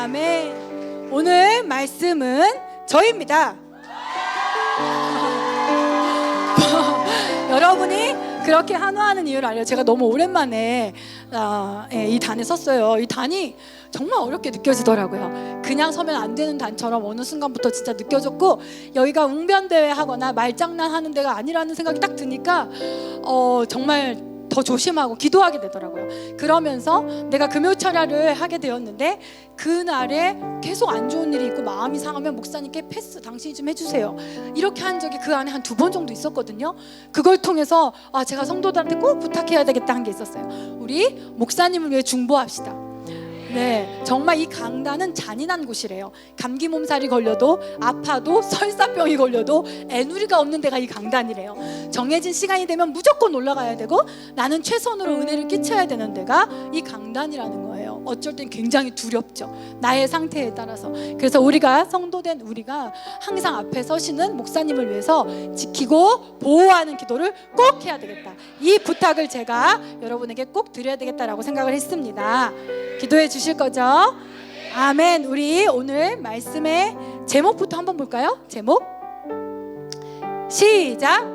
아멘. 오늘 말씀은 저입니다. 여러분이 그렇게 한화하는 이유를 알아요. 제가 너무 오랜만에 이 단에 섰어요. 이 단이 정말 어렵게 느껴지더라고요. 그냥 서면 안 되는 단처럼 어느 순간부터 진짜 느껴졌고, 여기가 웅변대회 하거나 말장난 하는 데가 아니라는 생각이 딱 드니까 정말 더 조심하고 기도하게 되더라고요. 그러면서 내가 금요철야를 하게 되었는데, 그날에 계속 안 좋은 일이 있고 마음이 상하면 목사님께 패스 당신이 좀 해주세요, 이렇게 한 적이 그 안에 한 2번 정도 있었거든요. 그걸 통해서 제가 성도들한테 꼭 부탁해야 되겠다 한 게 있었어요. 우리 목사님을 위해 중보합시다. 네, 정말 이 강단은 잔인한 곳이래요. 감기 몸살이 걸려도, 아파도, 설사병이 걸려도 애누리가 없는 데가 이 강단이래요. 정해진 시간이 되면 무조건 올라가야 되고, 나는 최선으로 은혜를 끼쳐야 되는 데가 이 강단이라는 거예요. 어쩔 땐 굉장히 두렵죠, 나의 상태에 따라서. 그래서 우리가, 성도된 우리가 항상 앞에 서시는 목사님을 위해서 지키고 보호하는 기도를 꼭 해야 되겠다, 이 부탁을 제가 여러분에게 꼭 드려야 되겠다라고 생각을 했습니다. 기도해 주실 거죠? 아멘. 우리 오늘 말씀의 제목부터 한번 볼까요? 제목 시작.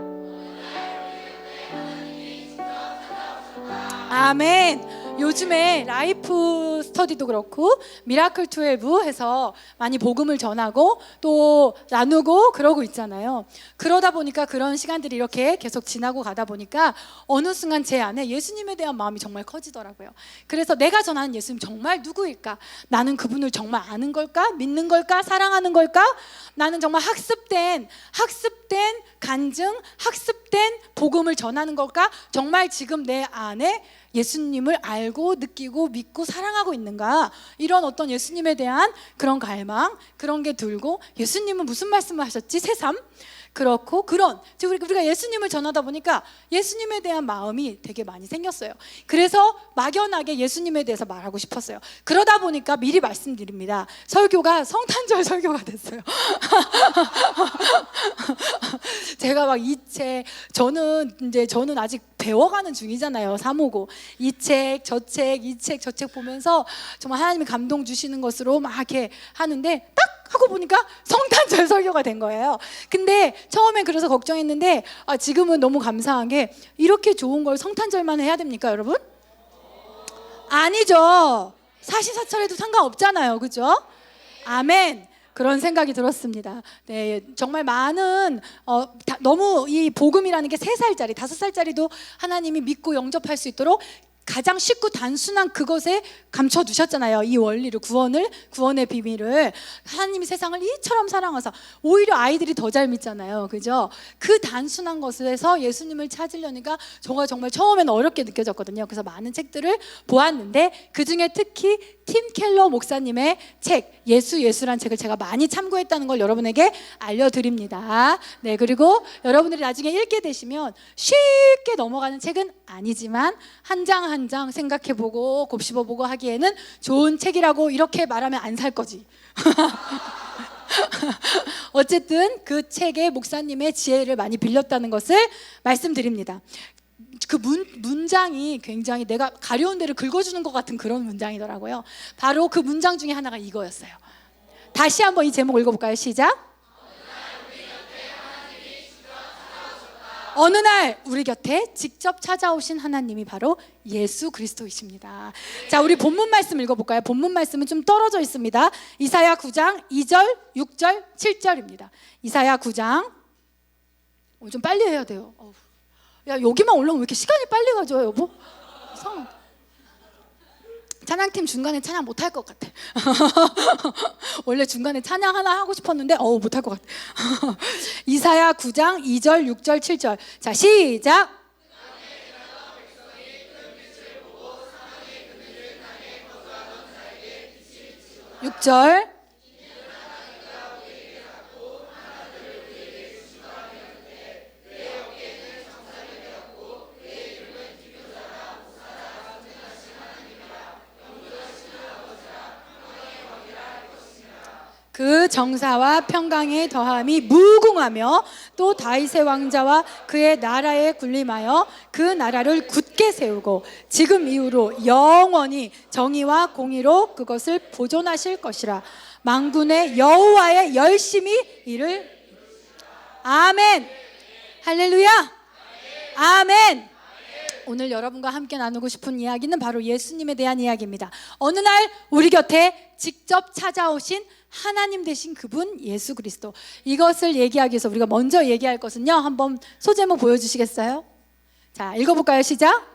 아멘. 요즘에 라이프 스터디도 그렇고 미라클 12 해서 많이 복음을 전하고 또 나누고 그러고 있잖아요. 그러다 보니까, 그런 시간들이 이렇게 계속 지나고 가다 보니까 어느 순간 제 안에 예수님에 대한 마음이 정말 커지더라고요. 그래서 내가 전하는 예수님 정말 누구일까? 나는 그분을 정말 아는 걸까? 믿는 걸까? 사랑하는 걸까? 나는 정말 학습된 간증, 학습된 복음을 전하는 걸까? 정말 지금 내 안에 예수님을 알고 느끼고 믿고 사랑하고 있는가? 이런 어떤 예수님에 대한 그런 갈망, 그런 게 들고, 예수님은 무슨 말씀을 하셨지? 새삼? 그렇고, 우리가 예수님을 전하다 보니까 예수님에 대한 마음이 되게 많이 생겼어요. 그래서 막연하게 예수님에 대해서 말하고 싶었어요. 그러다 보니까 미리 말씀드립니다. 설교가 성탄절 설교가 됐어요. 제가 막 이 책, 저는 아직 배워가는 중이잖아요. 사모고 이 책, 저 책, 이 책, 저 책 보면서 정말 하나님이 감동 주시는 것으로 막 이렇게 하는데, 딱 하고 보니까 성탄절 설교가 된 거예요. 근데 처음엔 그래서 걱정했는데, 지금은 너무 감사한 게, 이렇게 좋은 걸 성탄절만 해야 됩니까, 여러분? 아니죠. 사시사철에도 상관없잖아요, 그죠? 아멘. 그런 생각이 들었습니다. 네, 정말 많은 너무 이 복음이라는 게 3살짜리, 5살짜리도 하나님이 믿고 영접할 수 있도록 가장 쉽고 단순한 그것에 감춰두셨잖아요. 이 원리를, 구원의 비밀을. 하나님이 세상을 이처럼 사랑하사, 오히려 아이들이 더 잘 믿잖아요, 그죠? 그 단순한 것에서 예수님을 찾으려니까 저가 정말 처음에는 어렵게 느껴졌거든요. 그래서 많은 책들을 보았는데, 그 중에 특히 팀 켈러 목사님의 책, 예수란 책을 제가 많이 참고했다는 걸 여러분에게 알려드립니다. 네, 그리고 여러분들이 나중에 읽게 되시면 쉽게 넘어가는 책은 아니지만 한 장 한 장 생각해보고 곱씹어보고 하기에는 좋은 책이라고 이렇게 말하면 안 살 거지. 어쨌든 그 책에 목사님의 지혜를 많이 빌렸다는 것을 말씀드립니다. 그 문장이 굉장히 내가 가려운 데를 긁어주는 것 같은 그런 문장이더라고요. 바로 그 문장 중에 하나가 이거였어요. 다시 한번 이 제목 읽어볼까요? 시작. 어느 날 우리 곁에 직접 찾아오신 하나님이 바로 예수 그리스도이십니다. 자, 우리 본문 말씀 읽어볼까요? 본문 말씀은 좀 떨어져 있습니다. 이사야 9장 2절, 6절, 7절입니다. 이사야 9장. 좀 빨리 해야 돼요. 야, 여기만 올라오면 왜 이렇게 시간이 빨리 가죠, 여보? 이상하다. 찬양팀 중간에 찬양 못할 것 같아. 원래 중간에 찬양 하나 하고 싶었는데 못할 것 같아. 이사야 9장 2절, 6절, 7절. 자, 시작. 6절. 그 정사와 평강의 더함이 무궁하며 또 다윗의 왕자와 그의 나라에 군림하여 그 나라를 굳게 세우고 지금 이후로 영원히 정의와 공의로 그것을 보존하실 것이라. 만군의 여호와의 열심히 일을. 아멘. 할렐루야. 아멘. 오늘 여러분과 함께 나누고 싶은 이야기는 바로 예수님에 대한 이야기입니다. 어느 날 우리 곁에 직접 찾아오신 하나님 되신 그분 예수 그리스도, 이것을 얘기하기 위해서 우리가 먼저 얘기할 것은요, 한번 소제목 보여주시겠어요? 자, 읽어볼까요? 시작.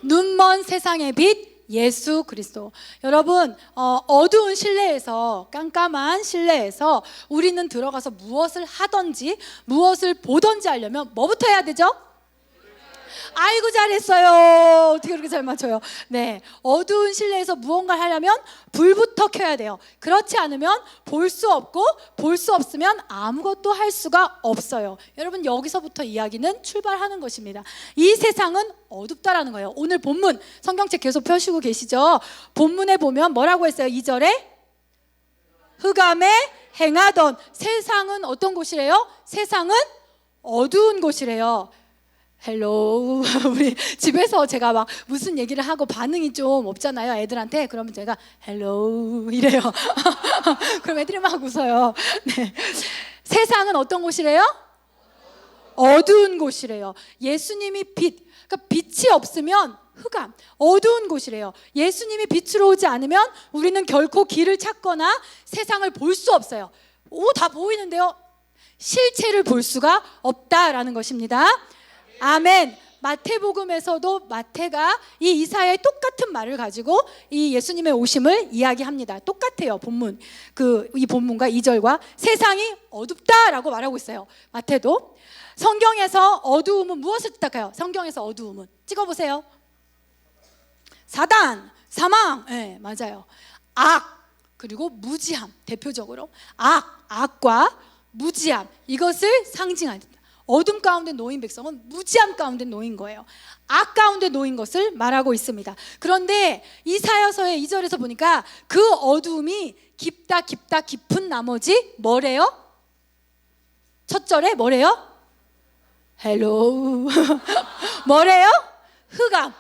눈먼 세상의 빛 예수 그리스도. 여러분, 어두운 실내에서, 깜깜한 실내에서 우리는 들어가서 무엇을 하든지 무엇을 보든지 하려면 뭐부터 해야 되죠? 아이고 잘했어요. 어떻게 그렇게 잘 맞춰요? 네, 어두운 실내에서 무언가를 하려면 불부터 켜야 돼요. 그렇지 않으면 볼 수 없고, 볼 수 없으면 아무것도 할 수가 없어요. 여러분, 여기서부터 이야기는 출발하는 것입니다. 이 세상은 어둡다라는 거예요. 오늘 본문 성경책 계속 펴시고 계시죠? 본문에 보면 뭐라고 했어요? 2절에 흑암에 행하던. 세상은 어떤 곳이래요? 세상은 어두운 곳이래요. 헬로우. 우리 집에서 제가 막 무슨 얘기를 하고 반응이 좀 없잖아요, 애들한테. 그러면 제가 헬로우 이래요. 그럼 애들이 막 웃어요. 네. 세상은 어떤 곳이래요? 어두운 곳이래요. 예수님이 빛, 그러니까 빛이 없으면 흑암, 어두운 곳이래요. 예수님이 빛으로 오지 않으면 우리는 결코 길을 찾거나 세상을 볼 수 없어요. 다 보이는데요, 실체를 볼 수가 없다라는 것입니다. 아멘. 마태복음에서도 마태가 이 이사야의 똑같은 말을 가지고 이 예수님의 오심을 이야기합니다. 똑같아요, 본문. 이 본문과 2절과 세상이 어둡다라고 말하고 있어요. 마태도. 성경에서 어두움은 무엇을 뜻할까요? 성경에서 어두움은 찍어보세요. 사단, 사망. 네, 맞아요. 악, 그리고 무지함. 대표적으로 악과 무지함, 이것을 상징합니다. 어둠 가운데 놓인 백성은 무지함 가운데 놓인 거예요. 악 가운데 놓인 것을 말하고 있습니다. 그런데 이사야서의 2절에서 보니까 그 어두움이 깊다 깊은 나머지 뭐래요? 첫 절에 뭐래요? 헬로우. 뭐래요? 흑암.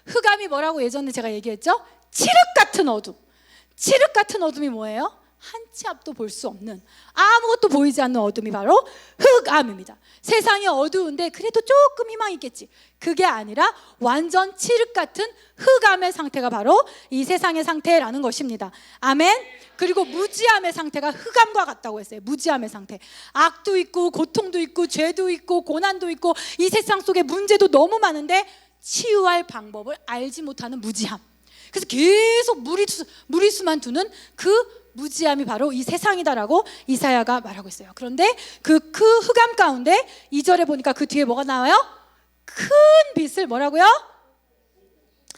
흑암이 뭐라고 예전에 제가 얘기했죠? 칠흑 같은 어둠. 칠흑 같은 어둠이 뭐예요? 한 치 앞도 볼 수 없는, 아무것도 보이지 않는 어둠이 바로 흑암입니다. 세상이 어두운데 그래도 조금 희망이 있겠지. 그게 아니라 완전 칠흑 같은 흑암의 상태가 바로 이 세상의 상태라는 것입니다. 아멘. 그리고 무지함의 상태가 흑암과 같다고 했어요. 무지함의 상태. 악도 있고 고통도 있고 죄도 있고 고난도 있고 이 세상 속에 문제도 너무 많은데 치유할 방법을 알지 못하는 무지함. 그래서 계속 무리수만 두는 그 무지함이 바로 이 세상이다라고 이사야가 말하고 있어요. 그런데 그 흑암 가운데 2절에 보니까 그 뒤에 뭐가 나와요? 큰 빛을 뭐라고요?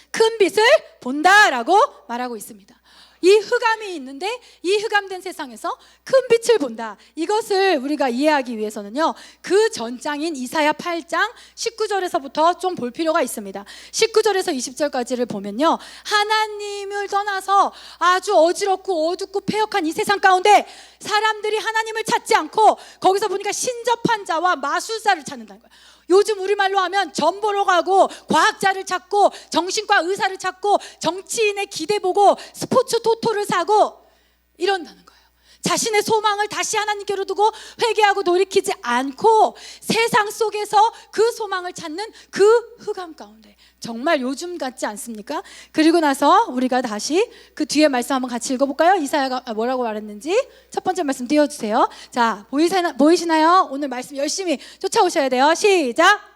큰 빛을 본다라고 말하고 있습니다. 이 흑암이 있는데 이 흑암된 세상에서 큰 빛을 본다. 이것을 우리가 이해하기 위해서는요, 그 전장인 이사야 8장 19절에서부터 좀 볼 필요가 있습니다. 19절에서 20절까지를 보면요, 하나님을 떠나서 아주 어지럽고 어둡고 패역한 이 세상 가운데 사람들이 하나님을 찾지 않고 거기서 보니까 신접한 자와 마술사를 찾는다는 거예요. 요즘 우리말로 하면 점 보러 가고 과학자를 찾고 정신과 의사를 찾고 정치인의 기대 보고 스포츠 토토를 사고 이런다는 거예요. 자신의 소망을 다시 하나님께로 두고 회개하고 돌이키지 않고 세상 속에서 그 소망을 찾는 그 흑암 가운데, 정말 요즘 같지 않습니까? 그리고 나서 우리가 다시 그 뒤에 말씀 한번 같이 읽어볼까요? 이사야가 뭐라고 말했는지 첫 번째 말씀 띄워주세요. 자, 보이시나요? 오늘 말씀 열심히 쫓아오셔야 돼요. 시작.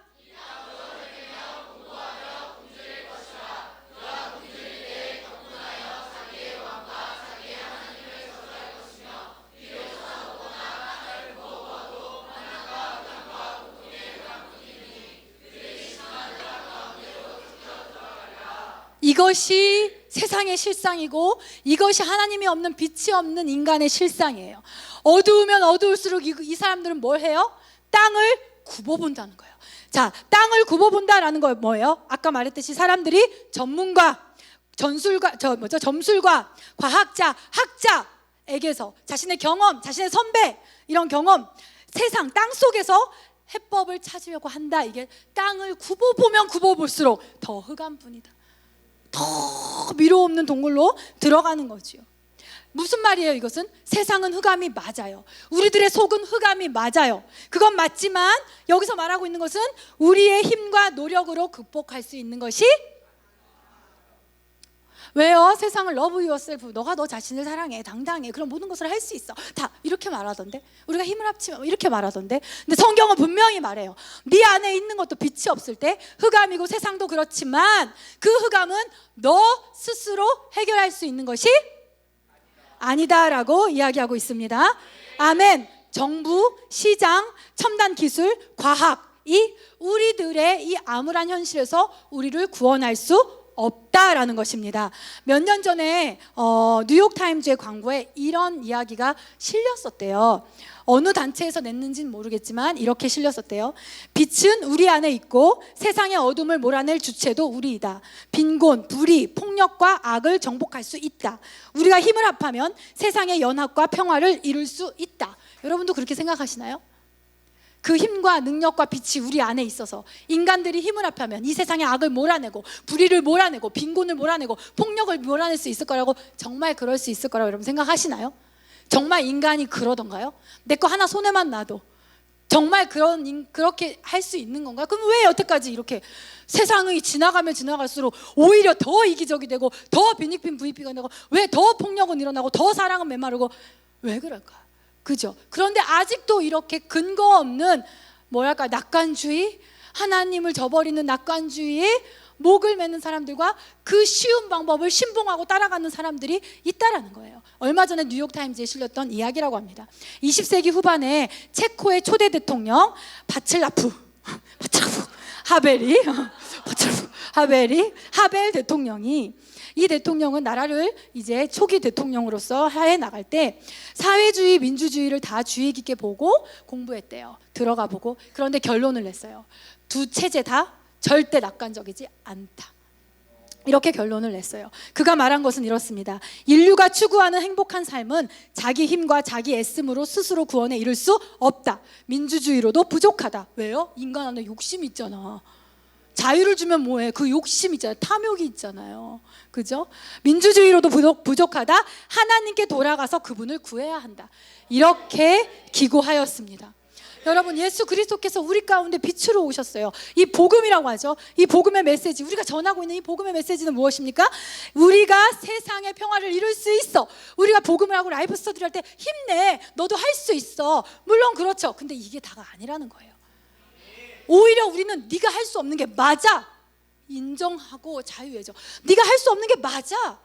이것이 세상의 실상이고 이것이 하나님이 없는 빛이 없는 인간의 실상이에요. 어두우면 어두울수록 이 사람들은 뭘 해요? 땅을 굽어본다는 거예요. 자, 땅을 굽어본다라는 거 뭐예요? 아까 말했듯이 사람들이 전문가, 점술과 과학자, 학자에게서 자신의 경험, 자신의 선배, 이런 경험, 세상 땅 속에서 해법을 찾으려고 한다. 이게 땅을 굽어보면 굽어볼수록 더 흑암뿐이다, 더 미로 없는 동굴로 들어가는 거지요. 무슨 말이에요? 이것은 세상은 흑암이 맞아요. 우리들의 속은 흑암이 맞아요. 그건 맞지만 여기서 말하고 있는 것은 우리의 힘과 노력으로 극복할 수 있는 것이, 왜요? 세상을 love yourself, 너가 너 자신을 사랑해, 당당해, 그럼 모든 것을 할 수 있어, 다 이렇게 말하던데, 우리가 힘을 합치면 이렇게 말하던데, 근데 성경은 분명히 말해요. 네 안에 있는 것도 빛이 없을 때 흑암이고, 세상도 그렇지만 그 흑암은 너 스스로 해결할 수 있는 것이 아니다라고 이야기하고 있습니다. 아멘. 정부, 시장, 첨단 기술, 과학이 우리들의 이 암울한 현실에서 우리를 구원할 수 없다라는 것입니다. 몇 년 전에 뉴욕타임즈의 광고에 이런 이야기가 실렸었대요. 어느 단체에서 냈는지는 모르겠지만 이렇게 실렸었대요. 빛은 우리 안에 있고 세상의 어둠을 몰아낼 주체도 우리이다. 빈곤, 불의, 폭력과 악을 정복할 수 있다. 우리가 힘을 합하면 세상의 연합과 평화를 이룰 수 있다. 여러분도 그렇게 생각하시나요? 그 힘과 능력과 빛이 우리 안에 있어서 인간들이 힘을 합하면 이 세상의 악을 몰아내고, 불의를 몰아내고, 빈곤을 몰아내고, 폭력을 몰아낼 수 있을 거라고, 정말 그럴 수 있을 거라고 여러분 생각하시나요? 정말 인간이 그러던가요? 내 거 하나 손에만 놔도 정말 그렇게 할 수 있는 건가요? 그럼 왜 여태까지 이렇게 세상이 지나가면 지나갈수록 오히려 더 이기적이 되고, 더 빈익빈 부익비가 되고, 왜 더 폭력은 일어나고, 더 사랑은 메마르고, 왜 그럴까? 그죠? 그런데 아직도 이렇게 근거 없는 낙관주의, 하나님을 저버리는 낙관주의에 목을 매는 사람들과 그 쉬운 방법을 신봉하고 따라가는 사람들이 있다라는 거예요. 얼마 전에 뉴욕타임즈에 실렸던 이야기라고 합니다. 20세기 후반에 체코의 초대 대통령 바츠라프 하벨 대통령이, 이 대통령은 나라를 이제 초기 대통령으로서 하에 나갈 때 사회주의, 민주주의를 다 주의 깊게 보고 공부했대요. 들어가 보고. 그런데 결론을 냈어요. 두 체제 다 절대 낙관적이지 않다. 이렇게 결론을 냈어요. 그가 말한 것은 이렇습니다. 인류가 추구하는 행복한 삶은 자기 힘과 자기 애씀으로 스스로 구원에 이를 수 없다. 민주주의로도 부족하다. 왜요? 인간 안에 욕심이 있잖아. 자유를 주면 뭐해? 그 욕심 있잖아요. 탐욕이 있잖아요. 그죠? 민주주의로도 부족하다. 하나님께 돌아가서 그분을 구해야 한다. 이렇게 기고하였습니다. 여러분, 예수 그리스도께서 우리 가운데 빛으로 오셨어요. 이 복음이라고 하죠. 이 복음의 메시지, 우리가 전하고 있는 이 복음의 메시지는 무엇입니까? 우리가 세상의 평화를 이룰 수 있어. 우리가 복음을 하고 라이프 스터디를 할 때 힘내, 너도 할 수 있어. 물론 그렇죠. 근데 이게 다가 아니라는 거예요. 오히려 우리는 네가 할 수 없는 게 맞아, 인정하고 자유해져. 네가 할 수 없는 게 맞아,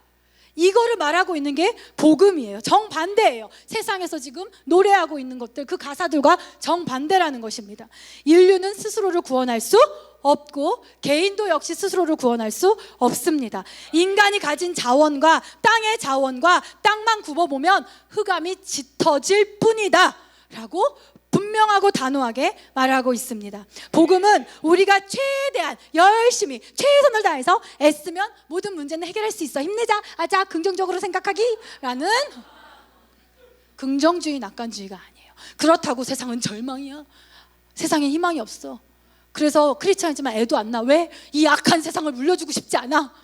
이거를 말하고 있는 게 복음이에요. 정반대예요. 세상에서 지금 노래하고 있는 것들, 그 가사들과 정반대라는 것입니다. 인류는 스스로를 구원할 수 없고 개인도 역시 스스로를 구원할 수 없습니다. 인간이 가진 자원과 땅의 자원과 땅만 굽어보면 흑암이 짙어질 뿐이다 라고 분명하고 단호하게 말하고 있습니다. 복음은 우리가 최대한 열심히 최선을 다해서 애쓰면 모든 문제는 해결할 수 있어, 힘내자, 아자, 긍정적으로 생각하기라는 긍정주의, 낙관주의가 아니에요. 그렇다고 세상은 절망이야, 세상에 희망이 없어, 그래서 크리스찬이지만 애도 안 나, 왜? 이 악한 세상을 물려주고 싶지 않아.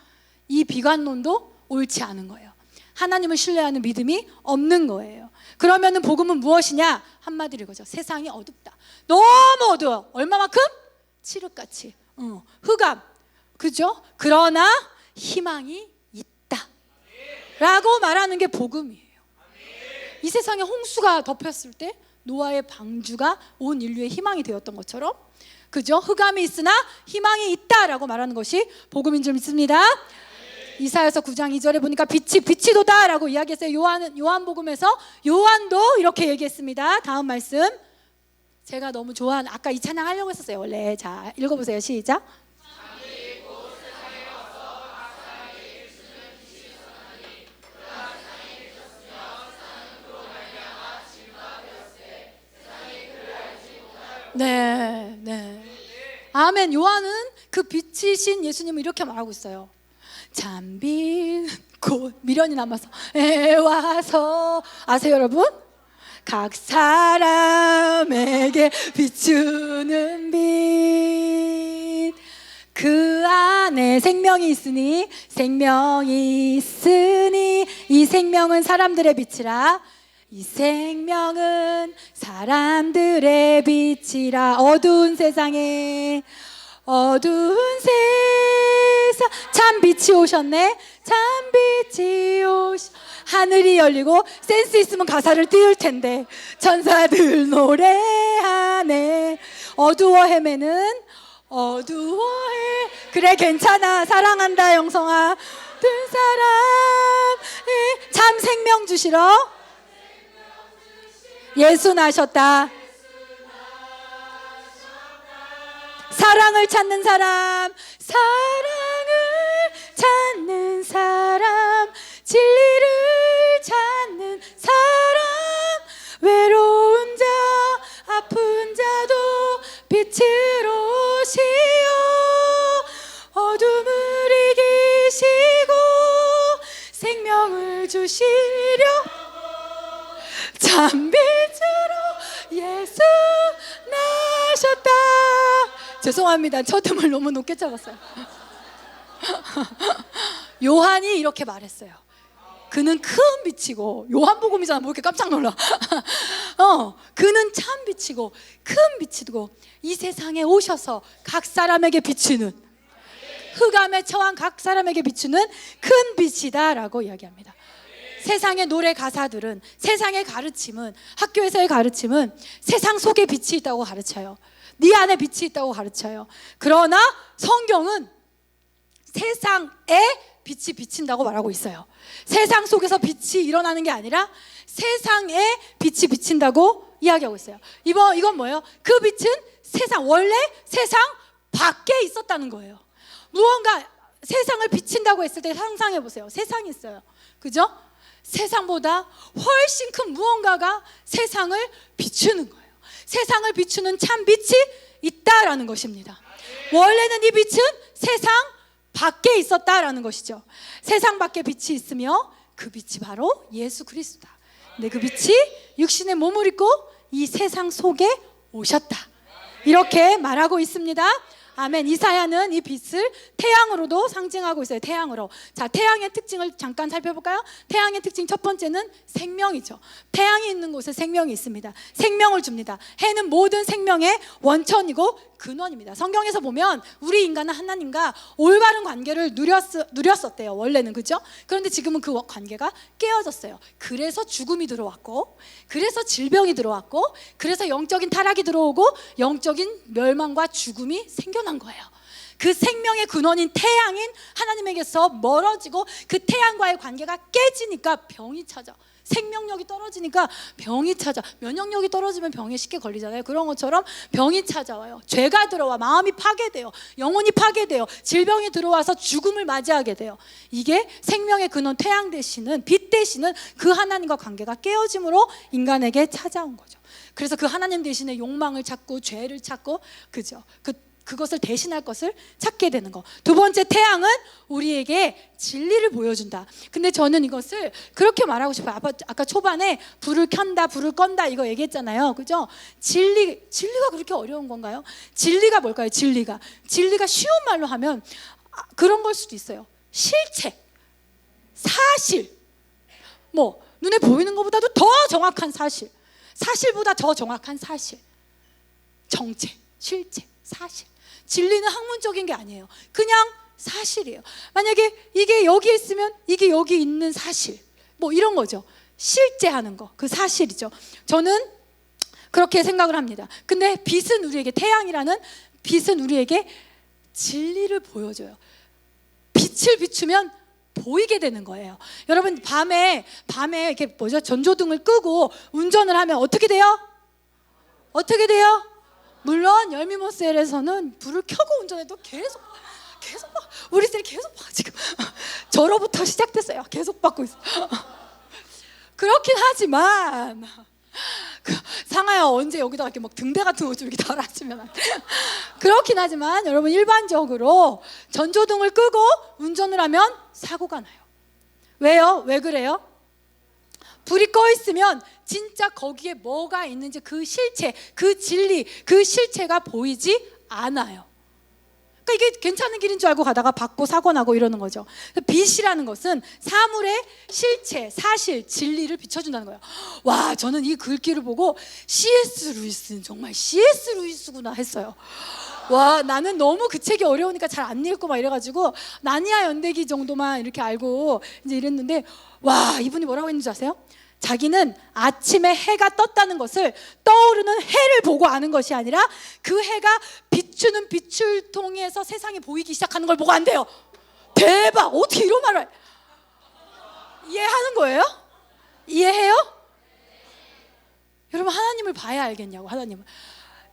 이 비관론도 옳지 않은 거예요. 하나님을 신뢰하는 믿음이 없는 거예요. 그러면은 복음은 무엇이냐? 한마디로 이거죠. 세상이 어둡다. 너무 어두워. 얼마만큼? 칠흑같이. 흑암. 그죠? 그러나 희망이 있다 라고 말하는 게 복음이에요. 이 세상에 홍수가 덮였을 때 노아의 방주가 온 인류의 희망이 되었던 것처럼, 그죠? 흑암이 있으나 희망이 있다라고 말하는 것이 복음인 줄 믿습니다. 이사야서 9장 2절에 보니까 빛이 도다라고 이야기했어요. 요한복음에서 요한도 이렇게 얘기했습니다. 다음 말씀, 제가 너무 좋아하는, 아까 이 찬양 하려고 했었어요 원래. 자, 읽어보세요. 시작. 네. 아멘. 요한은 그 빛이신 예수님을 이렇게 말하고 있어요. 잠빈 곳 미련이 남아서 와서 아세요 여러분? 각 사람에게 비추는 빛 그 안에 생명이 있으니 이 생명은 사람들의 빛이라 이 생명은 사람들의 빛이라 어두운 세상 참 빛이 오셨네 참 빛이 하늘이 열리고 센스 있으면 가사를 띄울 텐데 천사들 노래하네 어두워해 그래 괜찮아 사랑한다 영성아 든 사람이 참 생명 주시러 예수 나셨다 사랑을 찾는 사람 진리를 찾는 사람 외로운 자 아픈 자도 빛으로 오시어 어둠을 이기시고 생명을 주시려 참빛으로 예수 나셨다 죄송합니다 초점을 너무 높게 잡았어요 요한이 이렇게 말했어요 그는 큰 빛이고 요한복음이잖아 뭐 이렇게 깜짝 놀라 그는 참 빛이고 큰 빛이고 이 세상에 오셔서 각 사람에게 비추는 흑암에 처한 각 사람에게 비추는 큰 빛이다 라고 이야기합니다 세상의 노래 가사들은 세상의 가르침은 학교에서의 가르침은 세상 속에 빛이 있다고 가르쳐요 네 안에 빛이 있다고 가르쳐요 그러나 성경은 세상에 빛이 비친다고 말하고 있어요 세상 속에서 빛이 일어나는 게 아니라 세상에 빛이 비친다고 이야기하고 있어요 이건 뭐예요? 그 빛은 원래 세상 밖에 있었다는 거예요 무언가 세상을 비친다고 했을 때 상상해 보세요 세상이 있어요 그죠? 세상보다 훨씬 큰 무언가가 세상을 비추는 거예요 세상을 비추는 참 빛이 있다라는 것입니다 원래는 이 빛은 세상 밖에 있었다라는 것이죠 세상 밖에 빛이 있으며 그 빛이 바로 예수 그리스도다 근데 그 빛이 육신의 몸을 입고 이 세상 속에 오셨다 이렇게 말하고 있습니다 아멘 이사야는 이 빛을 태양으로도 상징하고 있어요 태양으로 자 태양의 특징을 잠깐 살펴볼까요? 태양의 특징 첫 번째는 생명이죠 태양이 있는 곳에 생명이 있습니다 생명을 줍니다 해는 모든 생명의 원천이고 근원입니다 성경에서 보면 우리 인간은 하나님과 올바른 관계를 누렸었대요 원래는 그죠? 그런데 지금은 그 관계가 깨어졌어요 그래서 죽음이 들어왔고 그래서 질병이 들어왔고 그래서 영적인 타락이 들어오고 영적인 멸망과 죽음이 생겨난 거예요 그 생명의 근원인 태양인 하나님에게서 멀어지고 그 태양과의 관계가 깨지니까 병이 찾아 생명력이 떨어지니까 병이 찾아 면역력이 떨어지면 병에 쉽게 걸리잖아요 그런 것처럼 병이 찾아와요 죄가 들어와 마음이 파괴돼요 영혼이 파괴돼요 질병이 들어와서 죽음을 맞이하게 돼요 이게 생명의 근원 태양 되시는 빛 되시는 그 하나님과 관계가 깨어짐으로 인간에게 찾아온 거죠 그래서 그 하나님 대신에 욕망을 찾고 죄를 찾고 그죠 그것을 대신할 것을 찾게 되는 거. 두 번째 태양은 우리에게 진리를 보여준다. 근데 저는 이것을 그렇게 말하고 싶어요. 아까 초반에 불을 켠다, 불을 껐다 이거 얘기했잖아요. 그죠? 진리가 그렇게 어려운 건가요? 진리가 뭘까요? 진리가 쉬운 말로 하면 그런 걸 수도 있어요. 실체, 사실, 뭐 눈에 보이는 것보다도 더 정확한 사실, 사실보다 더 정확한 사실, 정체, 실체, 사실. 진리는 학문적인 게 아니에요. 그냥 사실이에요. 만약에 이게 여기 있으면 이게 여기 있는 사실, 뭐 이런 거죠. 실제하는 거, 그 사실이죠. 저는 그렇게 생각을 합니다. 근데 빛은 우리에게, 태양이라는 빛은 우리에게 진리를 보여줘요. 빛을 비추면 보이게 되는 거예요. 여러분 밤에 이렇게 전조등을 끄고 운전을 하면 어떻게 돼요? 어떻게 돼요? 물론 열미모셀에서는 불을 켜고 운전해도 계속 봐. 우리 셀이 계속 봐 지금. 저로부터 시작됐어요. 계속 받고 있어. 그렇긴 하지만 상하야 언제 여기다가 이렇게 막 등대 같은 옷을 이렇게 달아주면 안 돼. 그렇긴 하지만 여러분 일반적으로 전조등을 끄고 운전을 하면 사고가 나요. 왜요? 왜 그래요? 불이 꺼 있으면 진짜 거기에 뭐가 있는지 그 실체, 그 진리, 그 실체가 보이지 않아요. 그러니까 이게 괜찮은 길인 줄 알고 가다가 받고 사고 나고 이러는 거죠. 빛이라는 것은 사물의 실체, 사실, 진리를 비춰준다는 거예요. 와, 저는 이 글귀를 보고 C.S. 루이스는 정말 C.S. 루이스구나 했어요. 와, 나는 너무 그 책이 어려우니까 잘 안 읽고 막 이래가지고 나니아 연대기 정도만 이렇게 알고 이제 이랬는데, 와, 이분이 뭐라고 했는지 아세요? 자기는 아침에 해가 떴다는 것을 떠오르는 해를 보고 아는 것이 아니라 그 해가 비추는 빛을 통해서 세상이 보이기 시작하는 걸 보고 안대요. 대박! 어떻게 이런 말을 이해하는 거예요? 이해해요? 여러분, 하나님을 봐야 알겠냐고. 하나님을.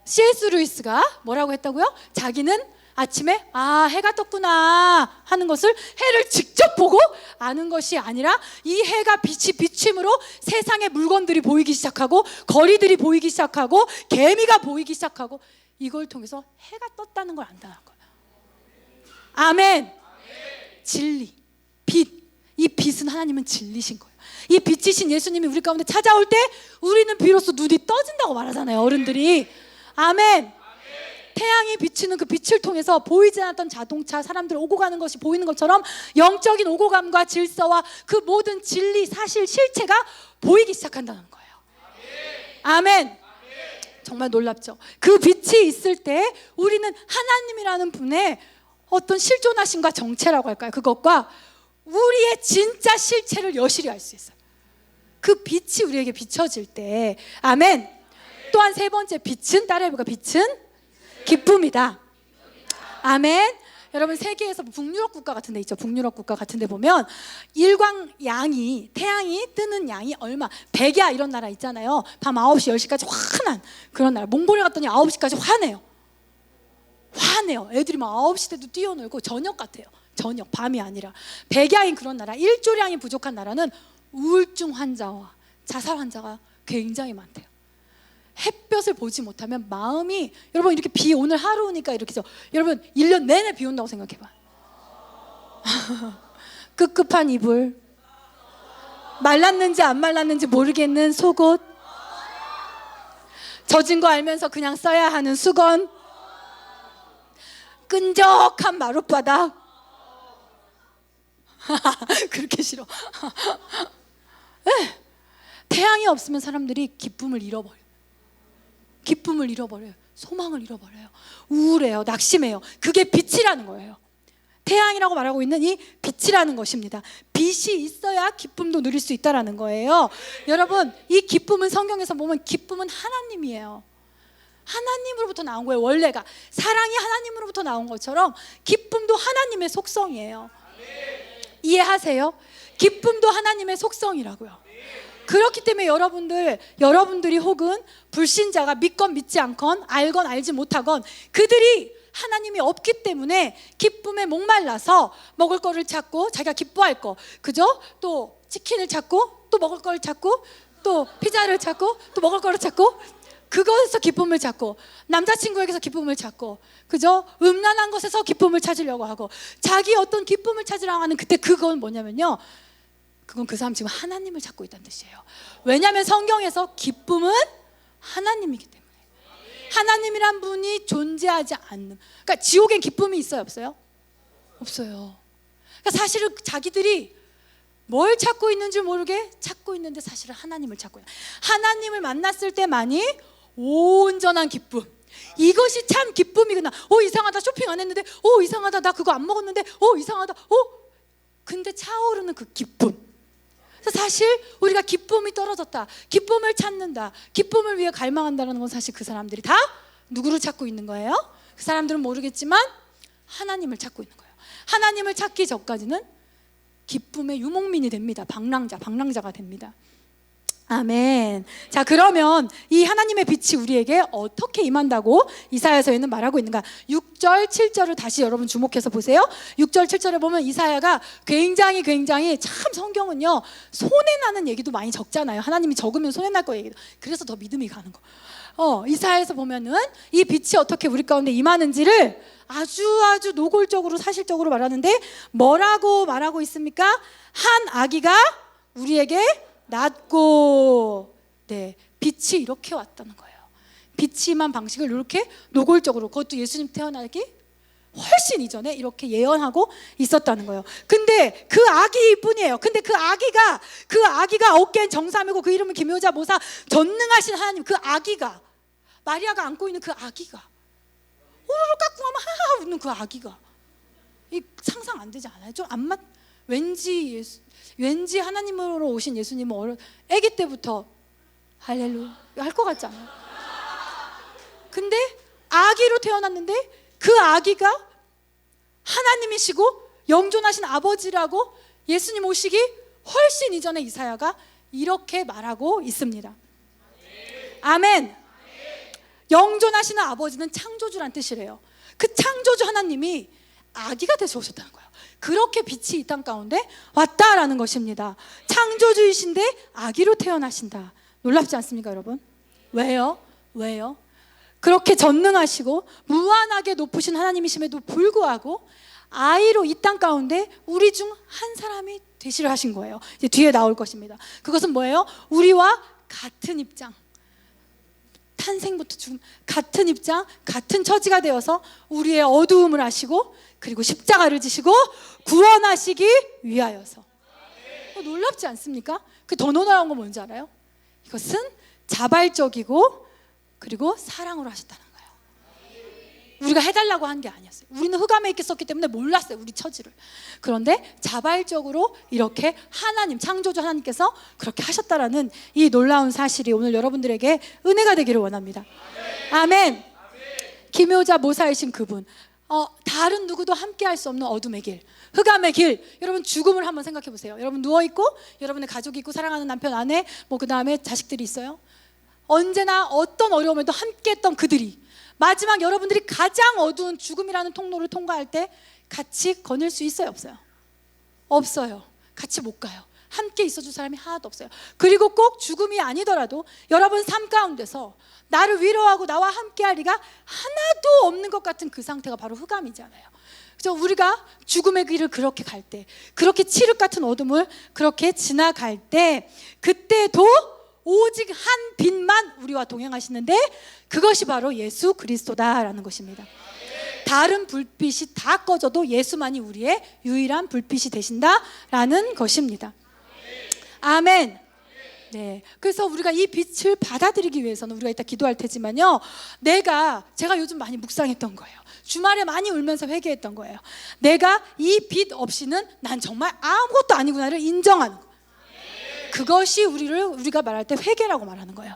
C.S. 루이스가 뭐라고 했다고요? 자기는 아침에 해가 떴구나 하는 것을 해를 직접 보고 아는 것이 아니라 이 해가 빛이 비침으로 세상의 물건들이 보이기 시작하고 거리들이 보이기 시작하고 개미가 보이기 시작하고 이걸 통해서 해가 떴다는 걸 안다는 거예요. 아멘. 진리, 빛. 이 빛은 하나님은 진리신 거예요. 이 빛이신 예수님이 우리 가운데 찾아올 때 우리는 비로소 눈이 떠진다고 말하잖아요, 어른들이. 아멘. 태양이 비치는 그 빛을 통해서 보이지 않았던 자동차, 사람들 오고 가는 것이 보이는 것처럼 영적인 오고감과 질서와 그 모든 진리, 사실, 실체가 보이기 시작한다는 거예요. 아멘. 정말 놀랍죠. 그 빛이 있을 때 우리는 하나님이라는 분의 어떤 실존하심과 정체라고 할까요? 그것과 우리의 진짜 실체를 여실히 알 수 있어요. 그 빛이 우리에게 비춰질 때. 아멘. 또한 세 번째, 빛은, 따라해볼까? 빛은 기쁨이다. 아멘. 여러분, 세계에서 북유럽 국가 같은 데 있죠. 북유럽 국가 같은 데 보면 일광양이, 태양이 뜨는 양이 얼마, 백야 이런 나라 있잖아요. 밤 9시, 10시까지 환한 그런 나라. 몽골에 갔더니 9시까지 환해요. 환해요. 애들이 막 9시 때도 뛰어놀고 저녁 같아요. 저녁, 밤이 아니라. 백야인 그런 나라, 일조량이 부족한 나라는 우울증 환자와 자살 환자가 굉장히 많대요. 햇볕을 보지 못하면 마음이, 여러분 이렇게 비 오늘 하루 오니까 이렇게죠. 여러분 1년 내내 비 온다고 생각해봐. 급급한 이불, 말랐는지 안 말랐는지 모르겠는 속옷, 젖은 거 알면서 그냥 써야 하는 수건, 끈적한 마룻바닥. 그렇게 싫어. 태양이 없으면 사람들이 기쁨을 잃어버려요. 기쁨을 잃어버려요. 소망을 잃어버려요. 우울해요. 낙심해요. 그게 빛이라는 거예요. 태양이라고 말하고 있는 이 빛이라는 것입니다. 빛이 있어야 기쁨도 누릴 수 있다는 거예요. 여러분, 이 기쁨은 성경에서 보면 기쁨은 하나님이에요. 하나님으로부터 나온 거예요. 원래가 사랑이 하나님으로부터 나온 것처럼 기쁨도 하나님의 속성이에요. 이해하세요? 기쁨도 하나님의 속성이라고요. 그렇기 때문에 여러분들이 혹은 불신자가 믿건 믿지 않건 알건 알지 못하건 그들이 하나님이 없기 때문에 기쁨에 목말라서 먹을 거를 찾고 자기가 기뻐할 거, 그죠? 또 치킨을 찾고 또 먹을 거를 찾고 또 피자를 찾고 또 먹을 거를 찾고 그것에서 기쁨을 찾고 남자친구에게서 기쁨을 찾고, 그죠? 음란한 것에서 기쁨을 찾으려고 하고 자기 어떤 기쁨을 찾으려고 하는 그때 그건 뭐냐면요, 그건 그 사람 지금 하나님을 찾고 있다는 뜻이에요. 왜냐하면 성경에서 기쁨은 하나님이기 때문에. 하나님이란 분이 존재하지 않는, 그러니까 지옥엔 기쁨이 있어요, 없어요? 없어요. 그러니까 사실은 자기들이 뭘 찾고 있는 줄 모르게 찾고 있는데 사실은 하나님을 찾고 있는, 하나님을 만났을 때만이 온전한 기쁨. 이것이 참 기쁨이구나. 이상하다, 쇼핑 안 했는데, 이상하다, 나 그거 안 먹었는데, 이상하다, 근데 차오르는 그 기쁨. 사실 우리가 기쁨이 떨어졌다, 기쁨을 찾는다, 기쁨을 위해 갈망한다는 건 사실 그 사람들이 다 누구를 찾고 있는 거예요? 그 사람들은 모르겠지만 하나님을 찾고 있는 거예요. 하나님을 찾기 전까지는 기쁨의 유목민이 됩니다. 방랑자가 됩니다. 아멘. 자, 그러면 이 하나님의 빛이 우리에게 어떻게 임한다고 이사야서에는 말하고 있는가? 6절, 7절을 다시 여러분 주목해서 보세요. 6절, 7절에 보면 이사야가 굉장히 참 성경은요, 손해나는 얘기도 많이 적잖아요. 하나님이 적으면 손해날 거 얘기도. 그래서 더 믿음이 가는 거. 이사야에서 보면은 이 빛이 어떻게 우리 가운데 임하는지를 아주 노골적으로 사실적으로 말하는데, 뭐라고 말하고 있습니까? 한 아기가 우리에게 낮고, 네, 빛이 이렇게 왔다는 거예요. 빛이 임한 방식을 이렇게 노골적으로, 그것도 예수님 태어나기 훨씬 이전에 이렇게 예언하고 있었다는 거예요. 근데 그 아기뿐이에요. 근데 그 아기가 어깨엔 정삼이고 그 이름은 기묘자 모사 전능하신 하나님, 그 아기가, 마리아가 안고 있는 그 아기가, 오르르 깍꿍하면 하하 웃는 그 아기가, 이 상상 안 되지 않아요? 좀 안 맞, 왠지 하나님으로 오신 예수님은 아기 때부터 할렐루야 할 것 같지 않아요? 근데 아기로 태어났는데 그 아기가 하나님이시고 영존하신 아버지라고 예수님 오시기 훨씬 이전에 이사야가 이렇게 말하고 있습니다. 아멘. 영존하시는 아버지는 창조주란 뜻이래요. 그 창조주 하나님이 아기가 되셔 오셨다는 거예요. 그렇게 빛이 이 땅 가운데 왔다라는 것입니다. 창조주이신데 아기로 태어나신다. 놀랍지 않습니까, 여러분? 왜요? 그렇게 전능하시고 무한하게 높으신 하나님이심에도 불구하고 아이로 이 땅 가운데 우리 중 한 사람이 되시려 하신 거예요. 이제 뒤에 나올 것입니다. 그것은 뭐예요? 우리와 같은 입장, 탄생부터 죽음, 같은 입장, 같은 처지가 되어서 우리의 어두움을 아시고, 그리고 십자가를 지시고 구원하시기 위하여서. 놀랍지 않습니까? 그 더 놀라운 건 뭔지 알아요? 이것은 자발적이고 그리고 사랑으로 하셨다는 거예요. 우리가 해달라고 한 게 아니었어요. 우리는 흑암에 있었기 때문에 몰랐어요, 우리 처지를. 그런데 자발적으로 이렇게 하나님, 창조주 하나님께서 그렇게 하셨다라는 이 놀라운 사실이 오늘 여러분들에게 은혜가 되기를 원합니다. 아멘. 기묘자 모사이신 그분, 다른 누구도 함께 할 수 없는 어둠의 길, 흑암의 길. 여러분 죽음을 한번 생각해 보세요. 여러분 누워있고 여러분의 가족이 있고 사랑하는 남편, 아내, 그 다음에 자식들이 있어요. 언제나 어떤 어려움에도 함께했던 그들이 마지막 여러분들이 가장 어두운 죽음이라는 통로를 통과할 때 같이 거닐 수 있어요, 없어요? 없어요. 같이 못 가요. 함께 있어줄 사람이 하나도 없어요. 그리고 꼭 죽음이 아니더라도 여러분 삶 가운데서 나를 위로하고 나와 함께할 리가 하나도 없는 것 같은 그 상태가 바로 흑암이잖아요. 그래서 우리가 죽음의 길을 그렇게 갈 때, 그렇게 칠흑 같은 어둠을 그렇게 지나갈 때, 그때도 오직 한 빛만 우리와 동행하시는데 그것이 바로 예수 그리스도다라는 것입니다. 다른 불빛이 다 꺼져도 예수만이 우리의 유일한 불빛이 되신다라는 것입니다. 아멘. 네, 그래서 우리가 이 빛을 받아들이기 위해서는 우리가 이따 기도할 테지만요, 제가 요즘 많이 묵상했던 거예요. 주말에 많이 울면서 회개했던 거예요. 내가 이 빛 없이는 난 정말 아무것도 아니구나를 인정하는 거. 그것이 우리가 말할 때 회개라고 말하는 거예요.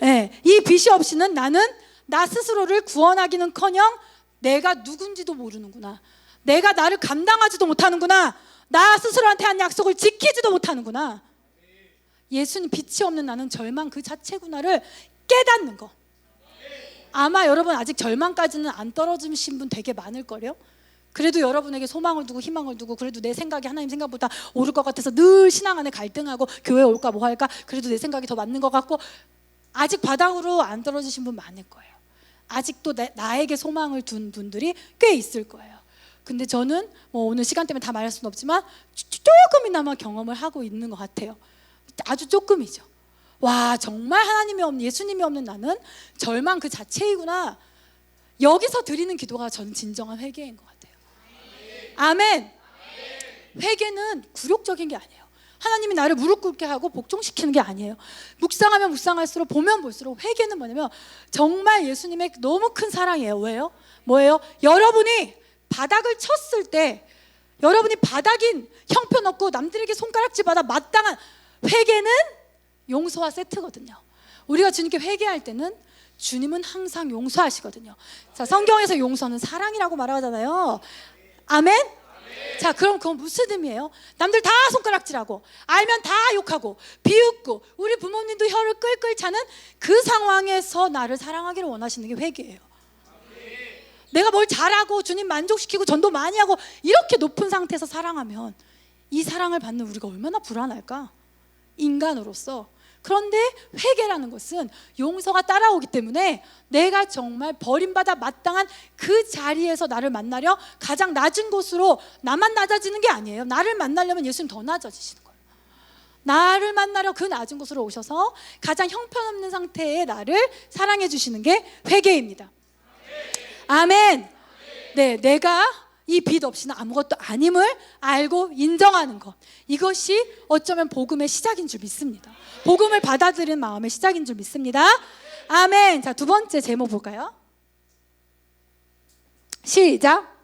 네, 이 빛이 없이는 나는 나 스스로를 구원하기는커녕 내가 누군지도 모르는구나, 내가 나를 감당하지도 못하는구나, 나 스스로한테 한 약속을 지키지도 못하는구나, 예수님 빛이 없는 나는 절망 그 자체구나를 깨닫는 거. 아마 여러분 아직 절망까지는 안 떨어지신 분 되게 많을걸요. 그래도 여러분에게 소망을 두고 희망을 두고, 그래도 내 생각이 하나님 생각보다 옳을 것 같아서 늘 신앙 안에 갈등하고 교회 올까 뭐 할까, 그래도 내 생각이 더 맞는 것 같고, 아직 바닥으로 안 떨어지신 분 많을 거예요. 아직도 나에게 소망을 둔 분들이 꽤 있을 거예요. 근데 저는 오늘 시간 때문에 다 말할 수는 없지만 조금이나마 경험을 하고 있는 것 같아요. 아주 조금이죠. 와, 정말 하나님이 없는, 예수님이 없는 나는 절망 그 자체이구나. 여기서 드리는 기도가 저는 진정한 회개인 것 같아요. 아멘. 회개는 굴욕적인 게 아니에요. 하나님이 나를 무릎 꿇게 하고 복종시키는 게 아니에요. 묵상하면 묵상할수록, 보면 볼수록 회개는 뭐냐면 정말 예수님의 너무 큰 사랑이에요. 왜요? 뭐예요? 여러분이 바닥을 쳤을 때, 여러분이 바닥인 형편없고 남들에게 손가락질 받아 마땅한 회개는 용서와 세트거든요. 우리가 주님께 회개할 때는 주님은 항상 용서하시거든요. 자, 성경에서 용서는 사랑이라고 말하잖아요. 아멘? 자, 그럼 그건 무슨 의미예요? 남들 다 손가락질하고 알면 다 욕하고 비웃고 우리 부모님도 혀를 끌끌 차는 그 상황에서 나를 사랑하기를 원하시는 게 회개예요. 내가 뭘 잘하고 주님 만족시키고 전도 많이 하고 이렇게 높은 상태에서 사랑하면 이 사랑을 받는 우리가 얼마나 불안할까? 인간으로서. 그런데 회개라는 것은 용서가 따라오기 때문에 내가 정말 버림받아 마땅한 그 자리에서 나를 만나려 가장 낮은 곳으로 나만 낮아지는 게 아니에요. 나를 만나려면 예수님 더 낮아지시는 거예요. 나를 만나려 그 낮은 곳으로 오셔서 가장 형편없는 상태의 나를 사랑해 주시는 게 회개입니다. 아멘. 네, 내가 이 빚 없이는 아무것도 아님을 알고 인정하는 것, 이것이 어쩌면 복음의 시작인 줄 믿습니다. 복음을 받아들이는 마음의 시작인 줄 믿습니다. 아멘. 자, 두 번째 제목 볼까요? 시작.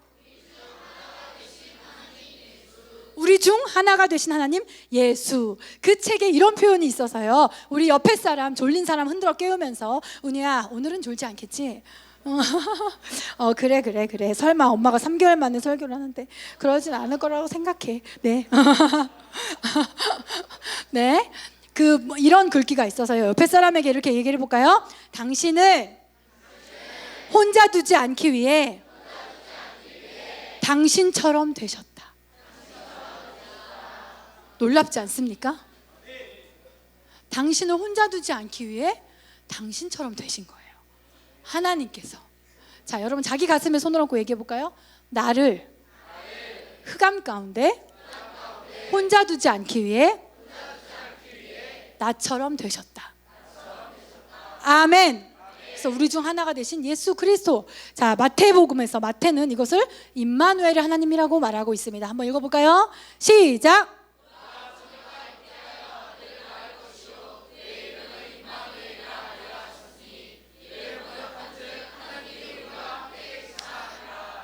우리 중 하나가 되신 하나님 예수. 그 책에 이런 표현이 있어서요, 우리 옆에 사람, 졸린 사람 흔들어 깨우면서 은희야, 오늘은 졸지 않겠지? 그래. 설마 엄마가 3개월 만에 설교를 하는데 그러진 않을 거라고 생각해. 네. 네. 이런 글귀가 있어서요, 옆에 사람에게 이렇게 얘기를 해볼까요? 당신을 혼자 두지 않기 위해 당신처럼 되셨다. 놀랍지 않습니까? 당신을 혼자 두지 않기 위해 당신처럼 되신 거예요, 하나님께서. 자, 여러분 자기 가슴에 손을 얹고 얘기해 볼까요? 나를 흑암 가운데 혼자 두지 않기 위해 나처럼 되셨다. 아멘. 그래서 우리 중 하나가 되신 예수 그리스도. 자, 마태복음에서 마태는 이것을 임마누엘의 하나님이라고 말하고 있습니다. 한번 읽어볼까요? 시작.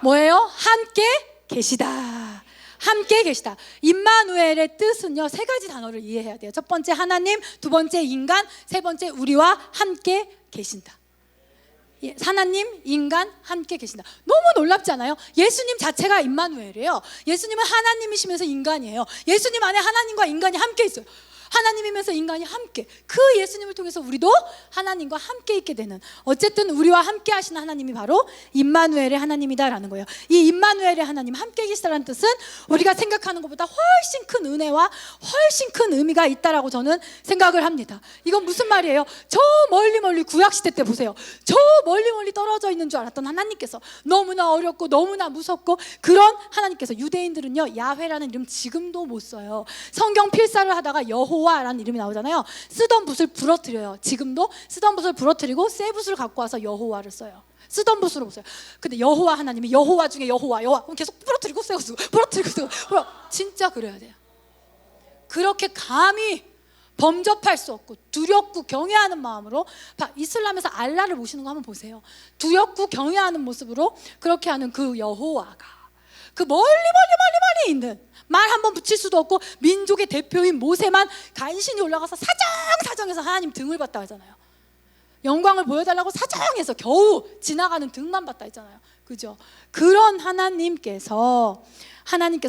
뭐예요? 함께 계시다. 함께 계시다. 임마누엘의 뜻은요, 세 가지 단어를 이해해야 돼요. 첫 번째 하나님, 두 번째 인간, 세 번째 우리와 함께 계신다. 하나님, 인간, 함께 계신다. 너무 놀랍지 않아요? 예수님 자체가 임마누엘이에요. 예수님은 하나님이시면서 인간이에요. 예수님 안에 하나님과 인간이 함께 있어요. 하나님이면서 인간이 함께, 그 예수님을 통해서 우리도 하나님과 함께 있게 되는, 어쨌든 우리와 함께 하시는 하나님이 바로 임마누엘의 하나님이다라는 거예요. 이 임마누엘의 하나님, 함께 계시다라는 뜻은 우리가 생각하는 것보다 훨씬 큰 은혜와 훨씬 큰 의미가 있다라고 저는 생각을 합니다. 이건 무슨 말이에요? 저 멀리 구약시대 때 보세요. 저 멀리 떨어져 있는 줄 알았던 하나님께서, 너무나 어렵고 너무나 무섭고 그런 하나님께서, 유대인들은요 야훼라는 이름 지금도 못 써요. 성경 필사를 하다가 여호와라는 이름이 나오잖아요. 쓰던 붓을 부러뜨려요. 지금도 쓰던 붓을 부러뜨리고 새 붓을 갖고 와서 여호와를 써요. 쓰던 붓으로 보세요. 근데 여호와 하나님이 여호와 중에 여호와 그럼 계속 부러뜨리고 새 붓 쓰고 부러뜨리고 쓰고, 진짜 그래야 돼요. 그렇게 감히 범접할 수 없고 두렵고 경외하는 마음으로, 이슬람에서 알라를 모시는 거 한번 보세요. 두렵고 경외하는 모습으로 그렇게 하는 그 여호와가, 그 멀리 있는, 말 한번 붙일 수도 없고 민족의 대표인 모세만 간신히 올라가서 사정해서 하나님 등을 봤다 하잖아요. 영광을 보여달라고 사정해서 겨우 지나가는 등만 봤다 했잖아요. 그죠? 그런 하나님께서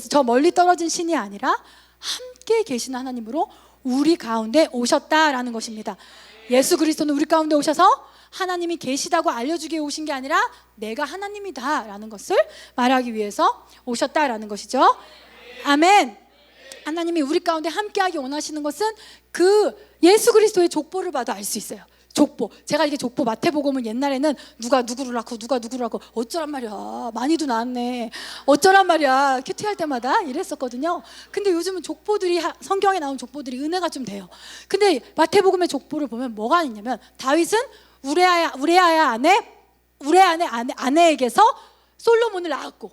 저 멀리 떨어진 신이 아니라 함께 계시는 하나님으로 우리 가운데 오셨다라는 것입니다. 예수 그리스도는 우리 가운데 오셔서 하나님이 계시다고 알려주기 위해 오신 게 아니라 내가 하나님이다라는 것을 말하기 위해서 오셨다라는 것이죠. 아멘. 하나님이 우리 가운데 함께하기 원하시는 것은 그 예수 그리스도의 족보를 봐도 알 수 있어요. 족보. 제가 이게 족보, 마태복음은 옛날에는 누가 누구를 낳고 어쩌란 말이야, 많이도 낳았네, 어쩌란 말이야, 큐티할 때마다 이랬었거든요. 근데 요즘은 족보들이, 성경에 나온 족보들이 은혜가 좀 돼요. 근데 마태복음의 족보를 보면 뭐가 있냐면, 다윗은 우레아야 아내에게서 솔로몬을 낳았고,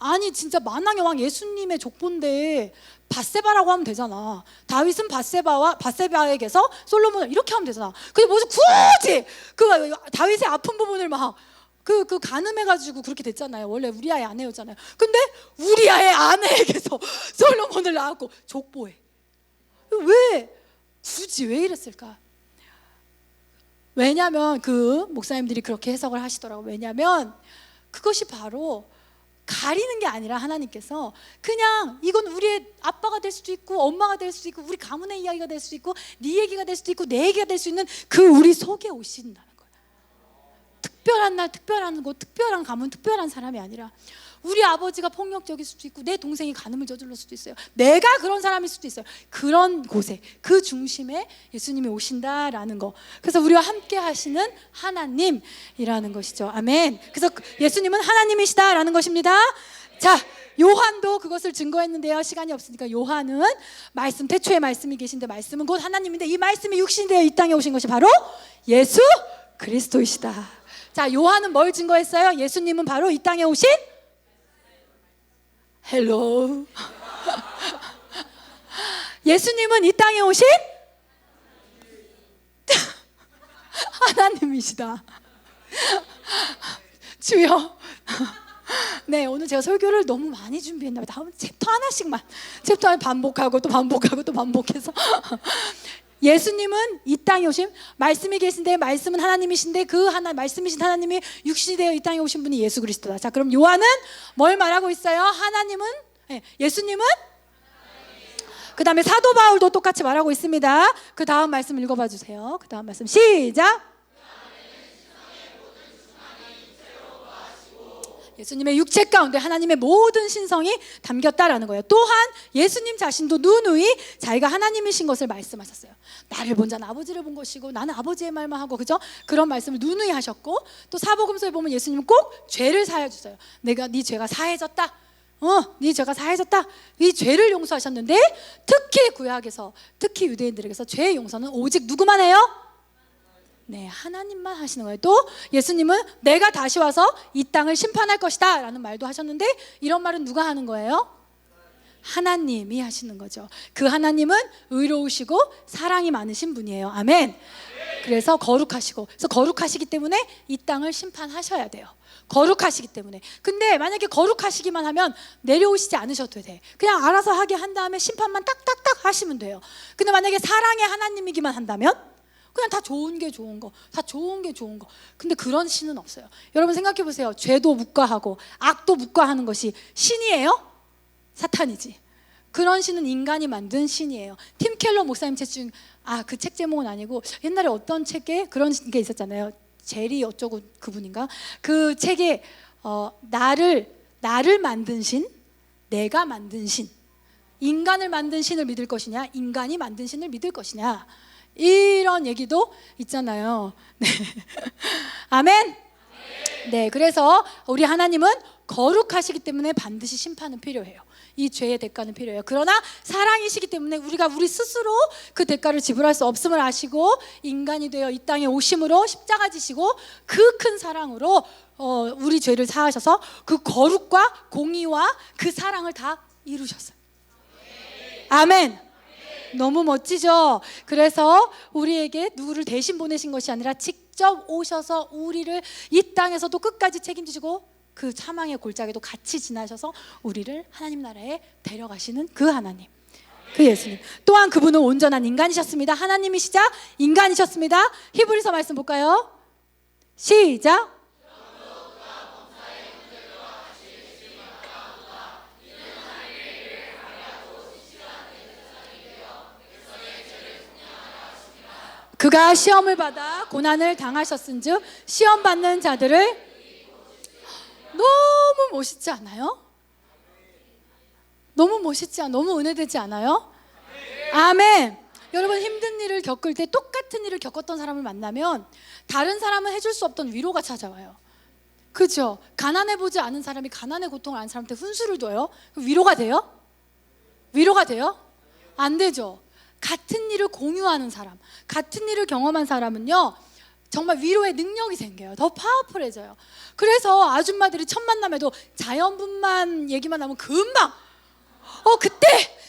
아니 진짜 만왕의 왕 예수님의 족보인데 밧세바라고 하면 되잖아. 다윗은 밧세바에게서 솔로몬을 이렇게 하면 되잖아. 근데 무슨 굳이 그 다윗의 아픈 부분을 막 그 가늠해가지고 그렇게 됐잖아요. 원래 우리아의 아내였잖아요. 근데 우리아의 아내에게서 솔로몬을 낳았고 족보에, 굳이 왜 이랬을까? 왜냐면 그 목사님들이 그렇게 해석을 하시더라고요. 왜냐면 그것이 바로 가리는 게 아니라 하나님께서 그냥 이건 우리의 아빠가 될 수도 있고 엄마가 될 수도 있고 우리 가문의 이야기가 될 수도 있고 네 얘기가 될 수도 있고 내 얘기가 될 수 있는 그 우리 속에 오신다는 거예요. 특별한 날 특별한 곳 특별한 가문 특별한 사람이 아니라 우리 아버지가 폭력적일 수도 있고 내 동생이 간음을 저질렀을 수도 있어요. 내가 그런 사람일 수도 있어요. 그런 곳에 그 중심에 예수님이 오신다라는 거. 그래서 우리와 함께 하시는 하나님이라는 것이죠. 아멘. 그래서 예수님은 하나님이시다라는 것입니다. 자, 요한도 그것을 증거했는데요. 시간이 없으니까 요한은 말씀 태초에 말씀이 계신데 말씀은 곧 하나님인데 이 말씀이 육신이 되어 이 땅에 오신 것이 바로 예수 그리스도이시다. 자, 요한은 뭘 증거했어요? 예수님은 바로 이 땅에 오신 헬로 예수님은 이 땅에 오신 하나님이시다. 주여. 네, 오늘 제가 설교를 너무 많이 준비했나 봐요. 다음 챕터 하나씩만 챕터 하나 반복하고 또 반복하고 또 반복해서 예수님은 이 땅에 오심 말씀이 계신데 말씀은 하나님이신데 그 하나 말씀이신 하나님이 육신이 되어 이 땅에 오신 분이 예수 그리스도다. 자, 그럼 요한은 뭘 말하고 있어요? 하나님은 예수님은 그 다음에 사도 바울도 똑같이 말하고 있습니다. 그 다음 말씀 읽어봐 주세요. 그 다음 말씀 시작. 예수님의 육체 가운데 하나님의 모든 신성이 담겼다라는 거예요. 또한 예수님 자신도 누누이 자기가 하나님이신 것을 말씀하셨어요. 나를 본 자는 아버지를 본 것이고 나는 아버지의 말만 하고, 그죠? 그런 말씀을 누누이 하셨고, 또 사복음서에 보면 예수님은 꼭 죄를 사해 주세요. 내가 네 죄가 사해졌다. 네 죄가 사해졌다. 이 죄를 용서하셨는데, 특히 구약에서, 특히 유대인들에게서 죄의 용서는 오직 누구만 해요? 네, 하나님만 하시는 거예요. 또 예수님은 내가 다시 와서 이 땅을 심판할 것이다 라는 말도 하셨는데, 이런 말은 누가 하는 거예요? 하나님이 하시는 거죠. 그 하나님은 의로우시고 사랑이 많으신 분이에요. 아멘. 그래서 거룩하시고, 그래서 거룩하시기 때문에 이 땅을 심판하셔야 돼요. 거룩하시기 때문에. 근데 만약에 거룩하시기만 하면 내려오시지 않으셔도 돼. 그냥 알아서 하게 한 다음에 심판만 딱딱딱 하시면 돼요. 근데 만약에 사랑의 하나님이기만 한다면 그냥 다 좋은 게 좋은 거, 다 좋은 게 좋은 거. 근데 그런 신은 없어요. 여러분 생각해 보세요. 죄도 묵과하고 악도 묵과하는 것이 신이에요? 사탄이지. 그런 신은 인간이 만든 신이에요. 팀 켈러 목사님 책 중, 그 책 제목은 아니고 옛날에 어떤 책에 그런 게 있었잖아요. 제리 어쩌고 그분인가? 그 책에 나를 만든 신, 내가 만든 신, 인간을 만든 신을 믿을 것이냐, 인간이 만든 신을 믿을 것이냐, 이런 얘기도 있잖아요. 네. 아멘. 네, 그래서 우리 하나님은 거룩하시기 때문에 반드시 심판은 필요해요. 이 죄의 대가는 필요해요. 그러나 사랑이시기 때문에 우리가 우리 스스로 그 대가를 지불할 수 없음을 아시고 인간이 되어 이 땅에 오심으로 십자가 지시고 그 큰 사랑으로 우리 죄를 사하셔서 그 거룩과 공의와 그 사랑을 다 이루셨어요. 아멘. 너무 멋지죠? 그래서 우리에게 누구를 대신 보내신 것이 아니라 직접 오셔서 우리를 이 땅에서도 끝까지 책임지시고 그 사망의 골짜기도 같이 지나셔서 우리를 하나님 나라에 데려가시는 그 하나님, 그 예수님. 또한 그분은 온전한 인간이셨습니다. 하나님이시자 인간이셨습니다. 히브리서 말씀 볼까요? 시작. 그가 시험을 받아 고난을 당하셨은즉 시험 받는 자들을. 너무 멋있지 않아요? 너무 멋있지 않아요? 너무 은혜되지 않아요? 아멘. 여러분 힘든 일을 겪을 때 똑같은 일을 겪었던 사람을 만나면 다른 사람은 해줄 수 없던 위로가 찾아와요. 그죠? 가난해보지 않은 사람이 가난의 고통을 아는 사람한테 훈수를 둬요? 위로가 돼요? 위로가 돼요? 안 되죠. 같은 일을 공유하는 사람, 같은 일을 경험한 사람은요 정말 위로의 능력이 생겨요. 더 파워풀해져요. 그래서 아줌마들이 첫 만남에도 자연분만 얘기만 하면 금방 그때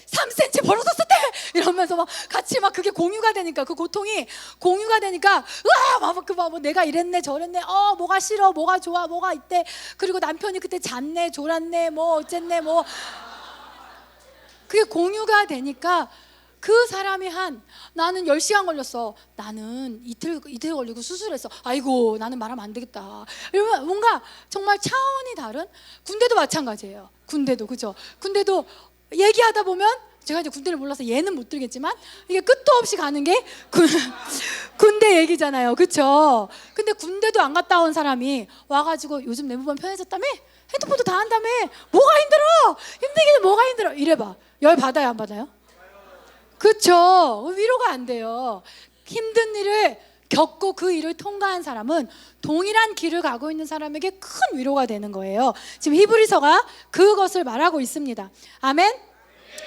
3cm 벌어졌을 때 이러면서 막 같이 막 그게 공유가 되니까, 그 고통이 공유가 되니까 막 내가 이랬네 저랬네, 뭐가 싫어 뭐가 좋아 뭐가 있대, 그리고 남편이 그때 잤네 졸았네 뭐 어쨌네 뭐, 그게 공유가 되니까 그 사람이 나는 10시간 걸렸어. 나는 이틀 걸리고 수술했어. 아이고, 나는 말하면 안 되겠다. 이러면 뭔가 정말 차원이 다른, 군대도 마찬가지예요. 군대도, 그죠? 군대도 얘기하다 보면, 제가 이제 군대를 몰라서 얘는 못 들겠지만 이게 끝도 없이 가는 게 군대 얘기잖아요, 그렇죠? 근데 군대도 안 갔다 온 사람이 와가지고 요즘 내무반 편해졌다며? 핸드폰도 다 한다며? 뭐가 힘들어? 힘들기는 뭐가 힘들어? 이래봐. 열 받아요, 안 받아요? 그렇죠? 위로가 안 돼요. 힘든 일을 겪고 그 일을 통과한 사람은 동일한 길을 가고 있는 사람에게 큰 위로가 되는 거예요. 지금 히브리서가 그것을 말하고 있습니다. 아멘?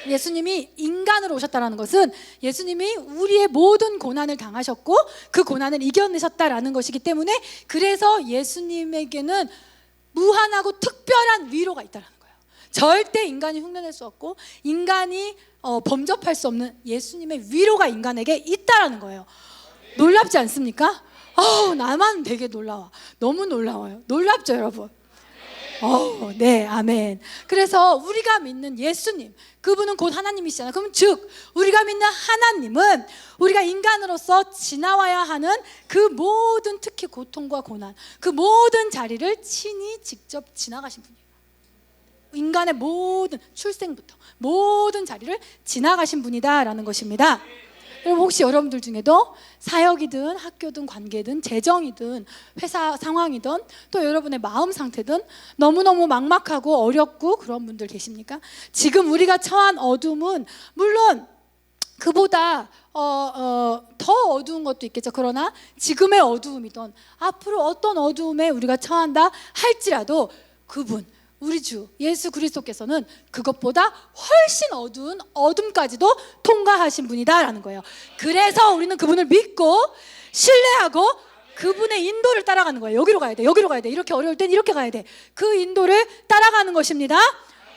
예수님이 인간으로 오셨다는 것은 예수님이 우리의 모든 고난을 당하셨고 그 고난을 이겨내셨다라는 것이기 때문에, 그래서 예수님에게는 무한하고 특별한 위로가 있다는 거예요. 절대 인간이 흉내낼 수 없고 인간이 범접할 수 없는 예수님의 위로가 인간에게 있다라는 거예요. 놀랍지 않습니까? 나만 되게 놀라워. 너무 놀라워요. 놀랍죠, 여러분? 네, 아멘. 그래서 우리가 믿는 예수님, 그분은 곧 하나님이시잖아요. 그럼 즉 우리가 믿는 하나님은 우리가 인간으로서 지나와야 하는 그 모든, 특히 고통과 고난, 그 모든 자리를 친히 직접 지나가신 분이에요. 인간의 모든, 출생부터 모든 자리를 지나가신 분이다라는 것입니다. 여러분, 혹시 여러분들 중에도 사역이든 학교든 관계든 재정이든 회사 상황이든 또 여러분의 마음 상태든 너무너무 막막하고 어렵고 그런 분들 계십니까? 지금 우리가 처한 어둠은 물론 그보다 더 어두운 것도 있겠죠. 그러나 지금의 어두움이든 앞으로 어떤 어두움에 우리가 처한다 할지라도 그분, 우리 주 예수 그리스도께서는 그것보다 훨씬 어두운 어둠까지도 통과하신 분이다라는 거예요. 그래서 우리는 그분을 믿고 신뢰하고 그분의 인도를 따라가는 거예요. 여기로 가야 돼, 여기로 가야 돼, 이렇게 어려울 땐 이렇게 가야 돼. 그 인도를 따라가는 것입니다.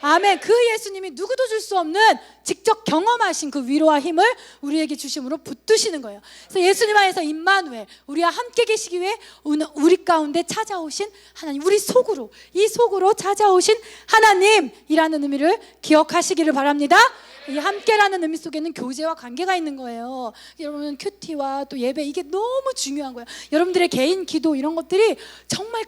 아멘. 그 예수님이 누구도 줄 수 없는 직접 경험하신 그 위로와 힘을 우리에게 주심으로 붙드시는 거예요. 그래서 예수님 안에서 임마누엘, 우리와 함께 계시기 위해 우리 가운데 찾아오신 하나님, 우리 속으로, 이 속으로 찾아오신 하나님이라는 의미를 기억하시기를 바랍니다. 이 함께라는 의미 속에는 교제와 관계가 있는 거예요. 여러분, 큐티와 또 예배, 이게 너무 중요한 거예요. 여러분들의 개인 기도 이런 것들이 정말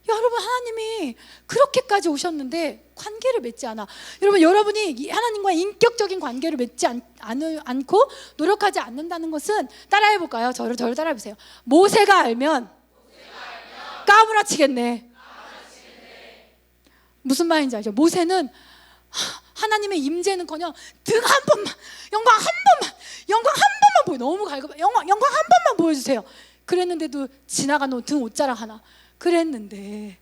여러분, 하나님이 그렇게까지 오셨는데 관계를 맺지 않아. 여러분이 하나님과의 인격적인 관계를 맺지 않고 노력하지 않는다는 것은, 따라해볼까요? 저를 따라해보세요. 모세가 알면 까무라치겠네. 무슨 말인지 알죠? 모세는 하나님의 임재는커녕 등 한 번만, 영광 한 번만 보여. 너무 갈급해. 영광 한 번만 보여주세요. 그랬는데도 지나간 등 옷자락 하나. 그랬는데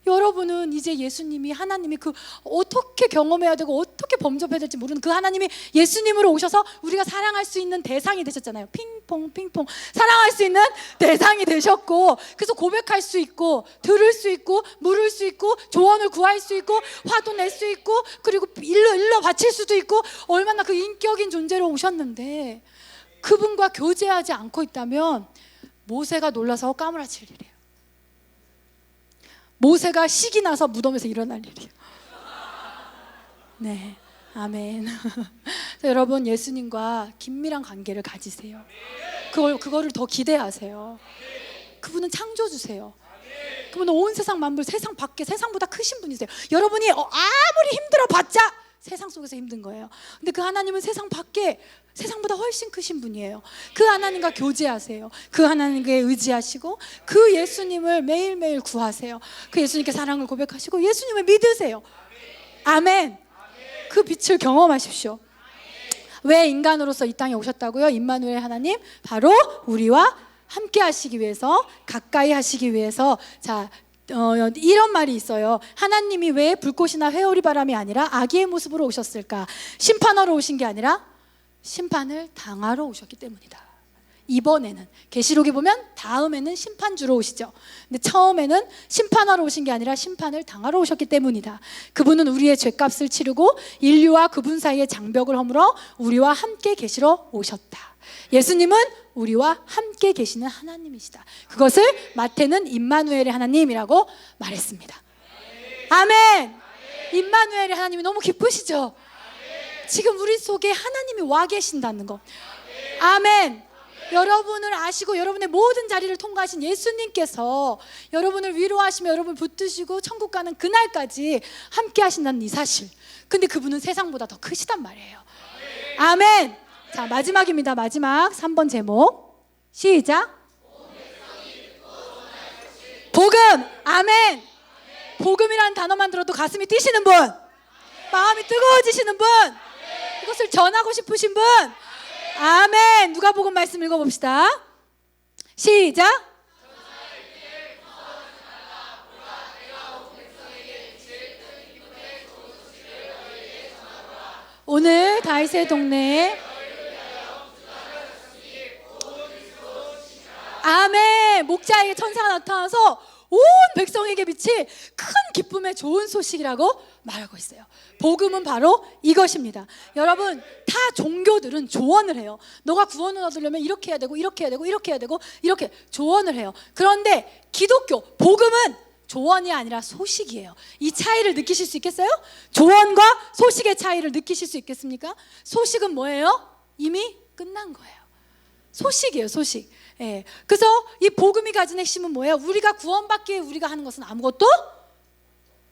여러분은 이제 예수님이, 하나님이 어떻게 경험해야 되고 어떻게 범접해야 될지 모르는 그 하나님이 예수님으로 오셔서 우리가 사랑할 수 있는 대상이 되셨잖아요. 핑퐁 사랑할 수 있는 대상이 되셨고, 그래서 고백할 수 있고, 들을 수 있고, 물을 수 있고, 조언을 구할 수 있고, 화도 낼 수 있고, 그리고 일러 바칠 수도 있고, 얼마나 그 인격인 존재로 오셨는데 그분과 교제하지 않고 있다면 모세가 놀라서 까무라칠 일이에요. 모세가 식이 나서 무덤에서 일어날 일이에요. 네, 아멘. 여러분, 예수님과 긴밀한 관계를 가지세요. 그거를 더 기대하세요. 그분은 창조주세요. 그분은 온 세상 만물, 세상 밖에, 세상보다 크신 분이세요. 여러분이 아무리 힘들어봤자 세상 속에서 힘든 거예요. 근데 그 하나님은 세상 밖에, 세상보다 훨씬 크신 분이에요. 그 하나님과 교제하세요. 그 하나님께 의지하시고 그 예수님을 매일매일 구하세요. 그 예수님께 사랑을 고백하시고 예수님을 믿으세요. 아멘. 그 빛을 경험하십시오. 왜 인간으로서 이 땅에 오셨다고요? 임마누엘 하나님, 바로 우리와 함께 하시기 위해서, 가까이 하시기 위해서. 자, 이런 말이 있어요. 하나님이 왜 불꽃이나 회오리 바람이 아니라 아기의 모습으로 오셨을까? 심판하러 오신 게 아니라 심판을 당하러 오셨기 때문이다. 이번에는 계시록에 보면 다음에는 심판주로 오시죠. 근데 처음에는 심판하러 오신 게 아니라 심판을 당하러 오셨기 때문이다. 그분은 우리의 죄값을 치르고 인류와 그분 사이의 장벽을 허물어 우리와 함께 계시러 오셨다. 예수님은 우리와 함께 계시는 하나님이시다. 그것을 마태는 임마누엘의 하나님이라고 말했습니다. 아멘. 임마누엘의 하나님이 너무 기쁘시죠? 지금 우리 속에 하나님이 와 계신다는 거. 아멘. 여러분을 아시고 여러분의 모든 자리를 통과하신 예수님께서 여러분을 위로하시며 여러분을 붙드시고 천국 가는 그날까지 함께 하신다는 이 사실. 근데 그분은 세상보다 더 크시단 말이에요. 아멘. 자, 마지막입니다. 마지막 3번 제목. 시작. 복음. 아멘. 복음이라는 단어만 들어도 가슴이 뛰시는 분, 마음이 뜨거워지시는 분, 이것을 전하고 싶으신 분. 아멘. 누가복음 말씀 읽어봅시다. 시작. 오늘 다윗의 동네에 아멘. 목자에게 천사가 나타나서 온 백성에게 비칠 큰 기쁨의 좋은 소식이라고 말하고 있어요. 복음은 바로 이것입니다. 여러분, 타 종교들은 조언을 해요. 너가 구원을 얻으려면 이렇게 해야 되고 이렇게 해야 되고 이렇게 해야 되고 이렇게 조언을 해요. 그런데 기독교 복음은 조언이 아니라 소식이에요. 이 차이를 느끼실 수 있겠어요? 조언과 소식의 차이를 느끼실 수 있겠습니까? 소식은 뭐예요? 이미 끝난 거예요. 소식이에요, 소식. 예. 그래서 이 복음이 가진 핵심은 뭐예요? 우리가 구원받기에 우리가 하는 것은 아무것도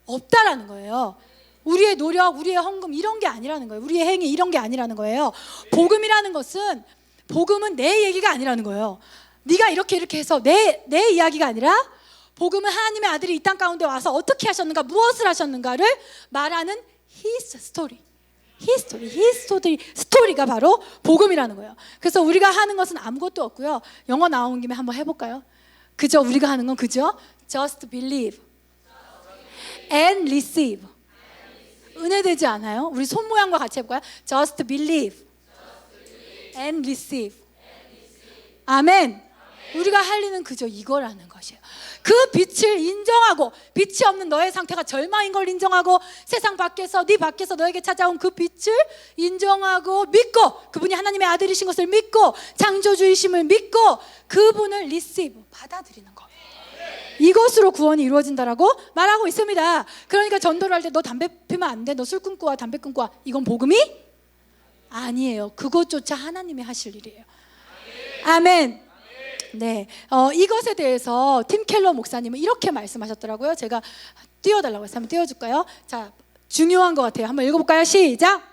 없다라는 거예요. 우리의 노력, 우리의 헌금 이런 게 아니라는 거예요. 우리의 행위 이런 게 아니라는 거예요. 복음이라는 것은, 복음은 내 얘기가 아니라는 거예요. 네가 이렇게 해서 내 이야기가 아니라, 복음은 하나님의 아들이 이 땅 가운데 와서 어떻게 하셨는가, 무엇을 하셨는가를 말하는 His story. 스토리가 바로 복음이라는 거예요. 그래서 우리가 하는 것은 아무것도 없고요. 영어 나온 김에 한번 해볼까요? 그저 우리가 하는 건 그저 just believe and receive. 은혜되지 않아요? 우리 손 모양과 같이 해볼까요? just believe and receive. 아멘. 우리가 할 일은 그저 이거라는 것이에요. 그 빛을 인정하고, 빛이 없는 너의 상태가 절망인 걸 인정하고, 세상 밖에서, 네 밖에서 너에게 찾아온 그 빛을 인정하고 믿고, 그분이 하나님의 아들이신 것을 믿고, 창조주이심을 믿고, 그분을 receive, 받아들이는 거. 이것으로 구원이 이루어진다라고 말하고 있습니다. 그러니까 전도를 할 때 너 담배 피면 안 돼, 너 술 끊고 와, 담배 끊고 와, 이건 복음이 아니에요. 그것조차 하나님이 하실 일이에요. 아멘. 네, 이것에 대해서 팀 켈러 목사님은 이렇게 말씀하셨더라고요. 제가 띄워달라고 해서 한번 띄워줄까요? 자, 중요한 것 같아요. 한번 읽어볼까요? 시작.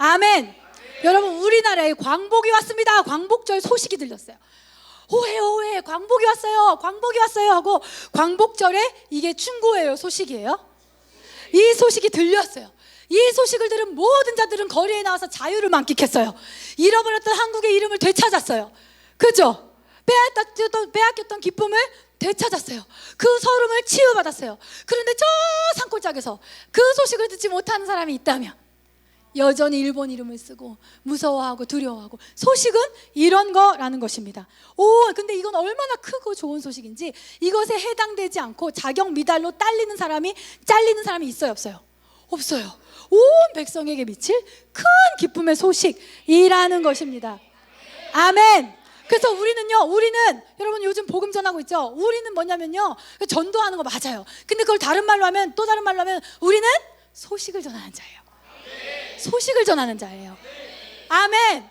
아멘. 여러분, 우리나라에 광복이 왔습니다. 광복절 소식이 들렸어요. 오해 광복이 왔어요 하고, 광복절에 이게 충고예요, 소식이에요? 이 소식이 들렸어요. 이 소식을 들은 모든 자들은 거리에 나와서 자유를 만끽했어요. 잃어버렸던 한국의 이름을 되찾았어요. 그죠? 빼앗겼던 기쁨을 되찾았어요. 그 서름을 치유받았어요. 그런데 저 산골짜기에서 그 소식을 듣지 못하는 사람이 있다면 여전히 일본 이름을 쓰고 무서워하고 두려워하고, 소식은 이런 거라는 것입니다. 근데 이건 얼마나 크고 좋은 소식인지, 이것에 해당되지 않고 자격 미달로 잘리는 사람이 있어요, 없어요? 없어요. 온 백성에게 미칠 큰 기쁨의 소식이라는 것입니다. 아멘. 그래서 우리는 여러분 요즘 복음 전하고 있죠? 우리는 뭐냐면요, 전도하는 거 맞아요. 근데 그걸 다른 말로 하면, 또 다른 말로 하면 우리는 소식을 전하는 자예요. 소식을 전하는 자예요. 아멘.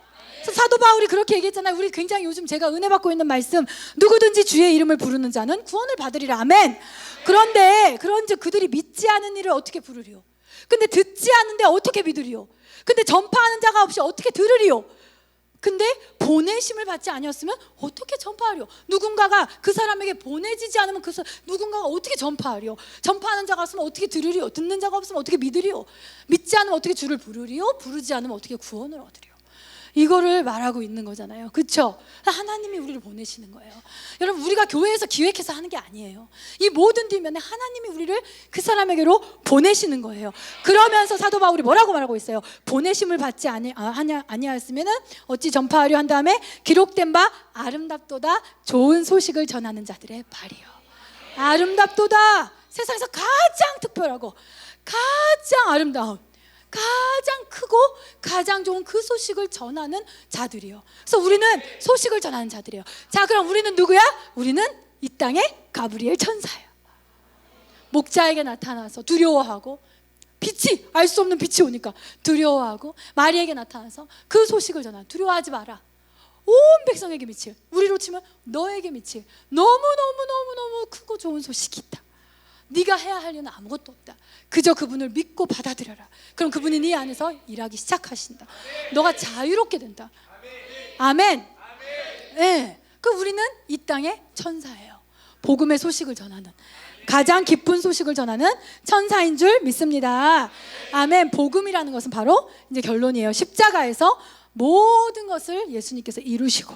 사도 바울이 그렇게 얘기했잖아요. 우리 굉장히 요즘 제가 은혜 받고 있는 말씀, 누구든지 주의 이름을 부르는 자는 구원을 받으리라. 아멘. 그런데 그들이 믿지 않은 일을 어떻게 부르리요? 근데 듣지 않는데 어떻게 믿으리요? 근데 전파하는 자가 없이 어떻게 들으리요? 근데 보내심을 받지 아니었으면 어떻게 전파하리요? 누군가가 그 사람에게 보내지지 않으면 누군가가 어떻게 전파하리요? 전파하는 자가 없으면 어떻게 들으리요? 듣는 자가 없으면 어떻게 믿으리요? 믿지 않으면 어떻게 주를 부르리요? 부르지 않으면 어떻게 구원을 얻으리요? 이거를 말하고 있는 거잖아요. 그렇죠? 하나님이 우리를 보내시는 거예요. 여러분, 우리가 교회에서 기획해서 하는 게 아니에요. 이 모든 뒷면에 하나님이 우리를 그 사람에게로 보내시는 거예요. 그러면서 사도 바울이 뭐라고 말하고 있어요? 보내심을 받지 아니하였으면 어찌 전파하려 한 다음에 기록된 바 아름답도다 좋은 소식을 전하는 자들의 발이요. 아름답도다. 세상에서 가장 특별하고 가장 아름다운, 가장 크고 가장 좋은 그 소식을 전하는 자들이요. 그래서 우리는 소식을 전하는 자들이에요. 자, 그럼 우리는 누구야? 우리는 이 땅의 가브리엘 천사예요. 목자에게 나타나서 두려워하고, 빛이, 알 수 없는 빛이 오니까 두려워하고, 마리에게 나타나서 그 소식을 전하는, 두려워하지 마라, 온 백성에게 미칠, 우리로 치면 너에게 미칠 너무너무너무너무 크고 좋은 소식이 있다. 네가 해야 할 일은 아무것도 없다. 그저 그분을 믿고 받아들여라. 그럼 그분이 네 안에서 일하기 시작하신다. 너가 자유롭게 된다. 아멘. 네. 그 우리는 이 땅의 천사예요. 복음의 소식을 전하는, 가장 기쁜 소식을 전하는 천사인 줄 믿습니다. 아멘. 복음이라는 것은 바로 이제 결론이에요. 십자가에서 모든 것을 예수님께서 이루시고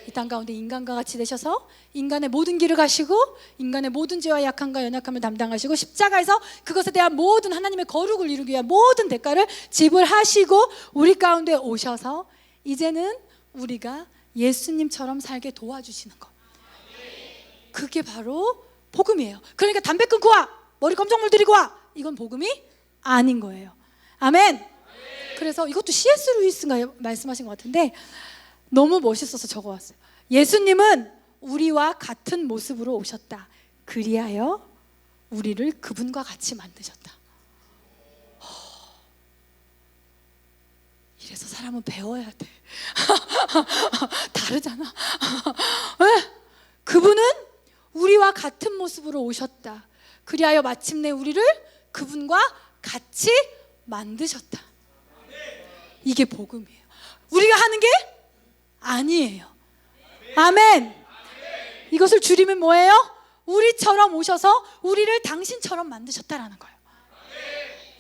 이 땅 가운데 인간과 같이 되셔서 인간의 모든 길을 가시고 인간의 모든 죄와 약함과 연약함을 담당하시고 십자가에서 그것에 대한 모든 하나님의 거룩을 이루기 위한 모든 대가를 지불하시고 우리 가운데 오셔서 이제는 우리가 예수님처럼 살게 도와주시는 것, 그게 바로 복음이에요. 그러니까 담배 끊고 와, 머리 검정물 들이고 와, 이건 복음이 아닌 거예요. 아멘. 그래서 이것도 C.S. 루이스가 말씀하신 것 같은데 너무 멋있어서 적어왔어요. 예수님은 우리와 같은 모습으로 오셨다. 그리하여 우리를 그분과 같이 만드셨다. 이래서 사람은 배워야 돼. 다르잖아. 그분은 우리와 같은 모습으로 오셨다. 그리하여 마침내 우리를 그분과 같이 만드셨다. 이게 복음이에요. 우리가 하는 게 아니에요. 아멘. 이것을 줄이면 뭐예요? 우리처럼 오셔서 우리를 당신처럼 만드셨다라는 거예요.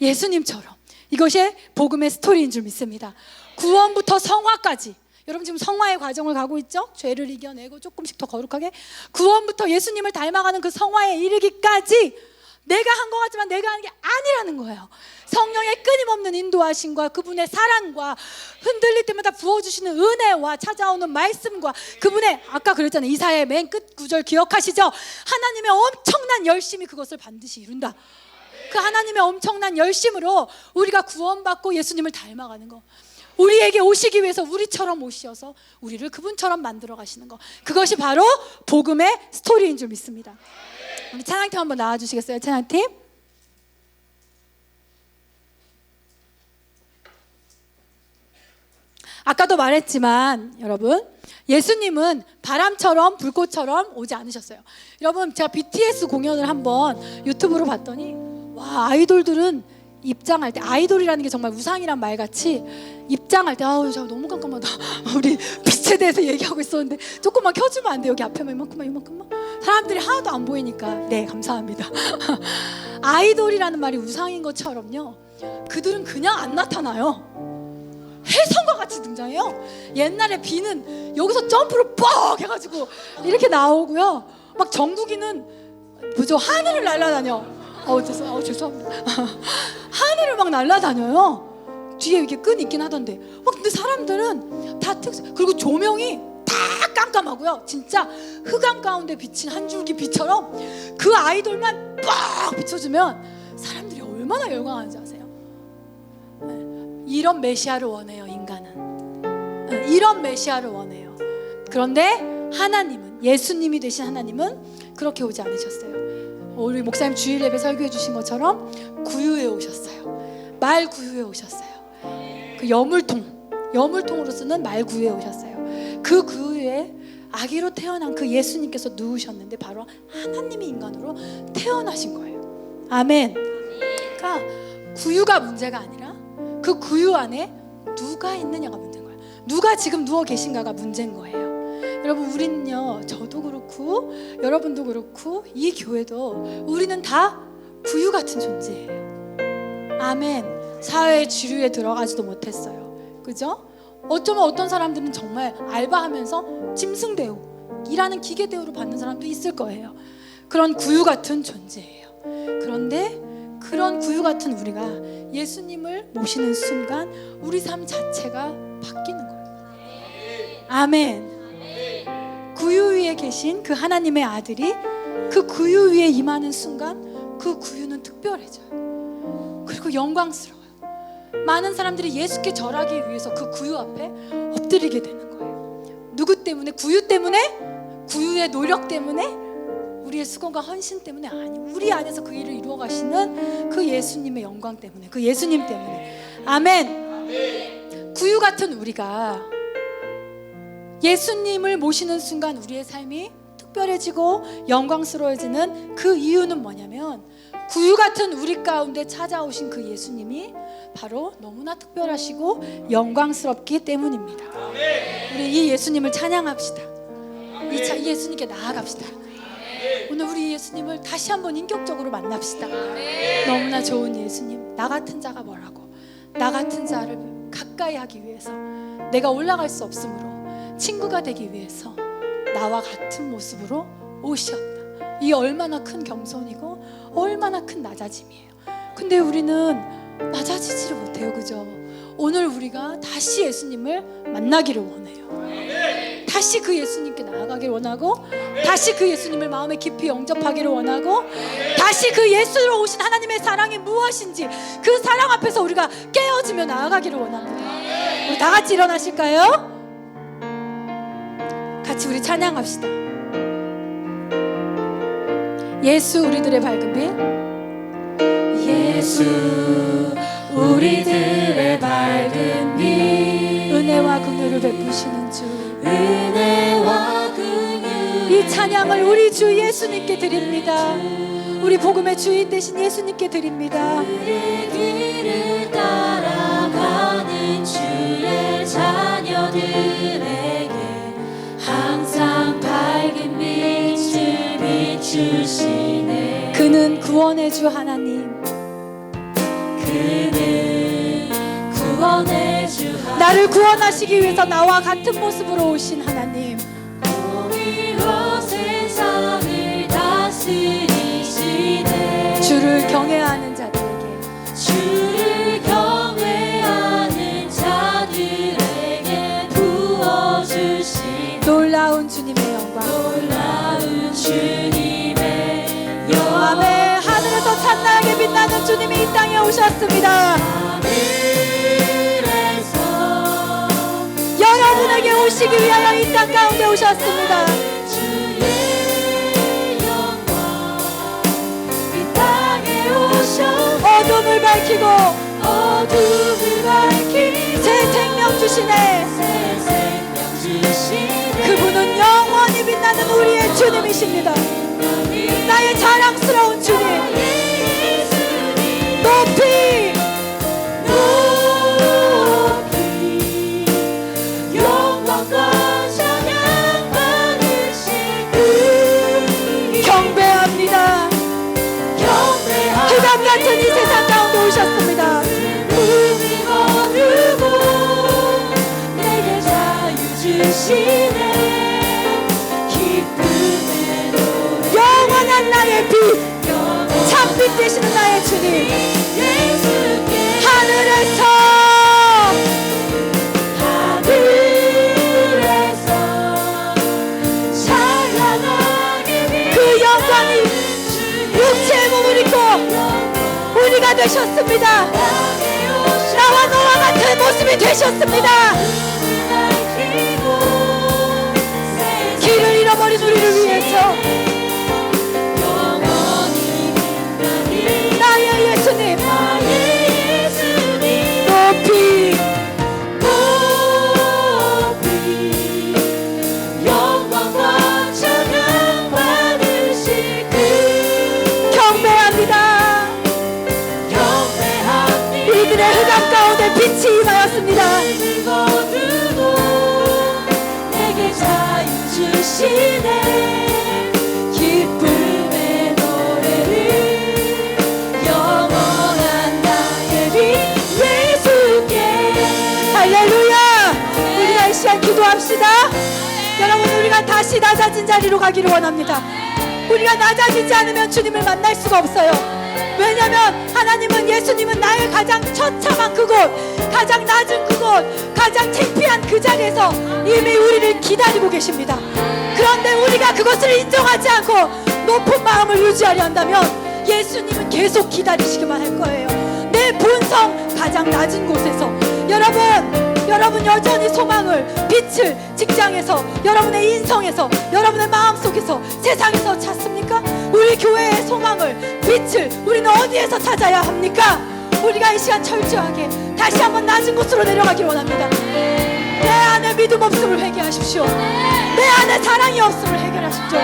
예수님처럼. 이것이 복음의 스토리인 줄 믿습니다. 구원부터 성화까지. 여러분 지금 성화의 과정을 가고 있죠? 죄를 이겨내고 조금씩 더 거룩하게. 구원부터 예수님을 닮아가는 그 성화에 이르기까지 내가 한 것 같지만 내가 하는 게 아니라는 거예요. 성령의 끊임없는 인도하심과 그분의 사랑과 흔들릴 때마다 부어주시는 은혜와 찾아오는 말씀과 그분의, 아까 그랬잖아요, 이사야의 맨 끝 구절 기억하시죠? 하나님의 엄청난 열심이 그것을 반드시 이룬다. 그 하나님의 엄청난 열심으로 우리가 구원받고 예수님을 닮아가는 거, 우리에게 오시기 위해서 우리처럼 오셔서 우리를 그분처럼 만들어 가시는 거, 그것이 바로 복음의 스토리인 줄 믿습니다. 우리 찬양팀 한번 나와주시겠어요? 찬양팀. 아까도 말했지만 여러분, 예수님은 바람처럼 불꽃처럼 오지 않으셨어요. 여러분, 제가 BTS 공연을 한번 유튜브로 봤더니 와, 아이돌들은 입장할 때, 아이돌이라는 게 정말 우상이란 말같이 입장할 때, 아우 저 너무 깜깜하다. 우리 빛에 대해서 얘기하고 있었는데 조금만 켜주면 안 돼요? 여기 앞에만 이만큼만 사람들이 하나도 안 보이니까. 네, 감사합니다. 아이돌이라는 말이 우상인 것처럼요, 그들은 그냥 안 나타나요. 혜성과 같이 등장해요. 옛날에 비는 여기서 점프를 뻑 해가지고 이렇게 나오고요, 막 정국이는 뭐죠, 하늘을 날아다녀. 죄송합니다. 하늘을 막 날아다녀요. 뒤에 이렇게 끈이 있긴 하던데. 근데 사람들은 다 그리고 조명이 다 깜깜하고요. 진짜 흑암 가운데 비친 한 줄기 빛처럼 그 아이돌만 빡 비춰주면 사람들이 얼마나 열광하는지 아세요? 이런 메시아를 원해요, 인간은. 이런 메시아를 원해요. 그런데 하나님은, 예수님이 되신 하나님은 그렇게 오지 않으셨어요. 우리 목사님 주일 예배 설교해 주신 것처럼 구유에 오셨어요. 말 구유에 오셨어요. 그 여물통으로 쓰는 말 구유에 오셨어요. 그 구유에 아기로 태어난 그 예수님께서 누우셨는데 바로 하나님이 인간으로 태어나신 거예요. 아멘. 그러니까 구유가 문제가 아니라 그 구유 안에 누가 있느냐가 문제인 거예요. 누가 지금 누워 계신가가 문제인 거예요. 여러분, 우리는요, 저도 그렇고 여러분도 그렇고 이 교회도 우리는 다 구유 같은 존재예요. 아멘. 사회의 주류에 들어가지도 못했어요. 그죠? 어쩌면 어떤 사람들은 정말 알바하면서 짐승대우, 일하는 기계대우로 받는 사람도 있을 거예요. 그런 구유 같은 존재예요. 그런데 그런 구유 같은 우리가 예수님을 모시는 순간 우리 삶 자체가 바뀌는 거예요. 아멘. 구유 위에 계신 그 하나님의 아들이 그 구유 위에 임하는 순간 그 구유는 특별해져요. 그리고 영광스러워요. 많은 사람들이 예수께 절하기 위해서 그 구유 앞에 엎드리게 되는 거예요. 누구 때문에? 구유 때문에? 구유의 노력 때문에? 우리의 수고가 헌신 때문에? 아니, 우리 안에서 그 일을 이루어 가시는 그 예수님의 영광 때문에, 그 예수님 때문에. 아멘. 구유 같은 우리가 예수님을 모시는 순간 우리의 삶이 특별해지고 영광스러워지는 그 이유는 뭐냐면, 구유 같은 우리 가운데 찾아오신 그 예수님이 바로 너무나 특별하시고 영광스럽기 때문입니다. 우리 이 예수님을 찬양합시다. 이 예수님께 나아갑시다. 오늘 우리 예수님을 다시 한번 인격적으로 만납시다. 너무나 좋은 예수님, 나 같은 자가 뭐라고? 나 같은 자를 가까이 하기 위해서, 내가 올라갈 수 없으므로 친구가 되기 위해서 나와 같은 모습으로 오셨다. 이 얼마나 큰 겸손이고 얼마나 큰 낮아짐이에요. 근데 우리는 낮아지지를 못해요. 그죠? 오늘 우리가 다시 예수님을 만나기를 원해요. 다시 그 예수님께 나아가기를 원하고, 다시 그 예수님을 마음에 깊이 영접하기를 원하고, 다시 그 예수로 오신 하나님의 사랑이 무엇인지 그 사랑 앞에서 우리가 깨어지며 나아가기를 원합니다. 우리 다 같이 일어나실까요? 같이 우리 찬양합시다. 예수 우리들의 밝은 빛, 예수 우리들의 밝은 빛, 은혜와 긍휼을 베푸시는 주, 은혜와 긍휼, 이 찬양을 우리 주 예수님께 드립니다. 우리 복음의 주인 되신 예수님께 드립니다. 그의 길을 따라가는 주의 자녀들에게 항상 밝은 빛을 비추시네. 그는 구원의 주 하나님, 그는 구원의 주 하나님, 나를 구원하시기 위해서 나와 같은 모습으로 오신 하나님, 공의로 세상을 다스리시네. 주를 경외하는 자들에게, 주를 경외하는 자들에게 부어주신 놀라운 주님의 영광, 놀라운 주님의 영광. 아멘. 하늘에서 찬란하게 빛나는 주님이 이 땅에 오셨습니다. 하늘에서 여러분에게 오시기 위하여 이 땅 가운데 오셨습니다. 주의 영광 이 땅에 오셔 어둠을 밝히고, 어둠을 밝히고 새 생명 주시네. 새 생명 주시네. 그분은 영원히 빛나는 우리의 주님이십니다. 나의 자랑스러운 주님, 높이 높이 영광과 찬양 받으실 그 경배합니다. 흑암 같은 이 세상 가운데 오셨습니다. 눈이 거두고 내게 자유 주시네. 영원한 나의 빛, 참빛 되시는 나의 주님, 하늘에서 찬란하게 그 영광이 육체의 몸을 입고 우리가 되셨습니다. 나와 너와 같은 모습이 되셨습니다. 길을 잃어버린 우리를 위해서 나의 예수님, 높이 높이 영광과 찬양 받으실 그 경배합니다. 우리들의 흑암 가운데 빛이 임하였습니다. 내게 자유 주시네. 기쁨의 노래를 영원한 나의 빛 예수께. 할렐루야. 우리가 이 시간 기도합시다. 여러분, 우리가 다시 낮아진 자리로 가기를 원합니다. 우리가 낮아지지 않으면 주님을 만날 수가 없어요. 왜냐면 하나님은, 예수님은 나의 가장 처참한 그곳, 가장 낮은 그곳, 가장 창피한 그 자리에서 이미 우리를 기다리고 계십니다. 그런데 우리가 그것을 인정하지 않고 높은 마음을 유지하려 한다면 예수님은 계속 기다리시기만 할 거예요. 내 본성 가장 낮은 곳에서 여러분 여전히 소망을, 빛을 직장에서, 여러분의 인성에서, 여러분의 마음속에서, 세상에서 찾습니까? 우리 교회의 소망을, 빛을 우리는 어디에서 찾아야 합니까? 우리가 이 시간 철저하게 다시 한번 낮은 곳으로 내려가길 원합니다. 내 안에 믿음 없음을 회개하십시오. 내 안에 사랑이 없음을 해결하십시오.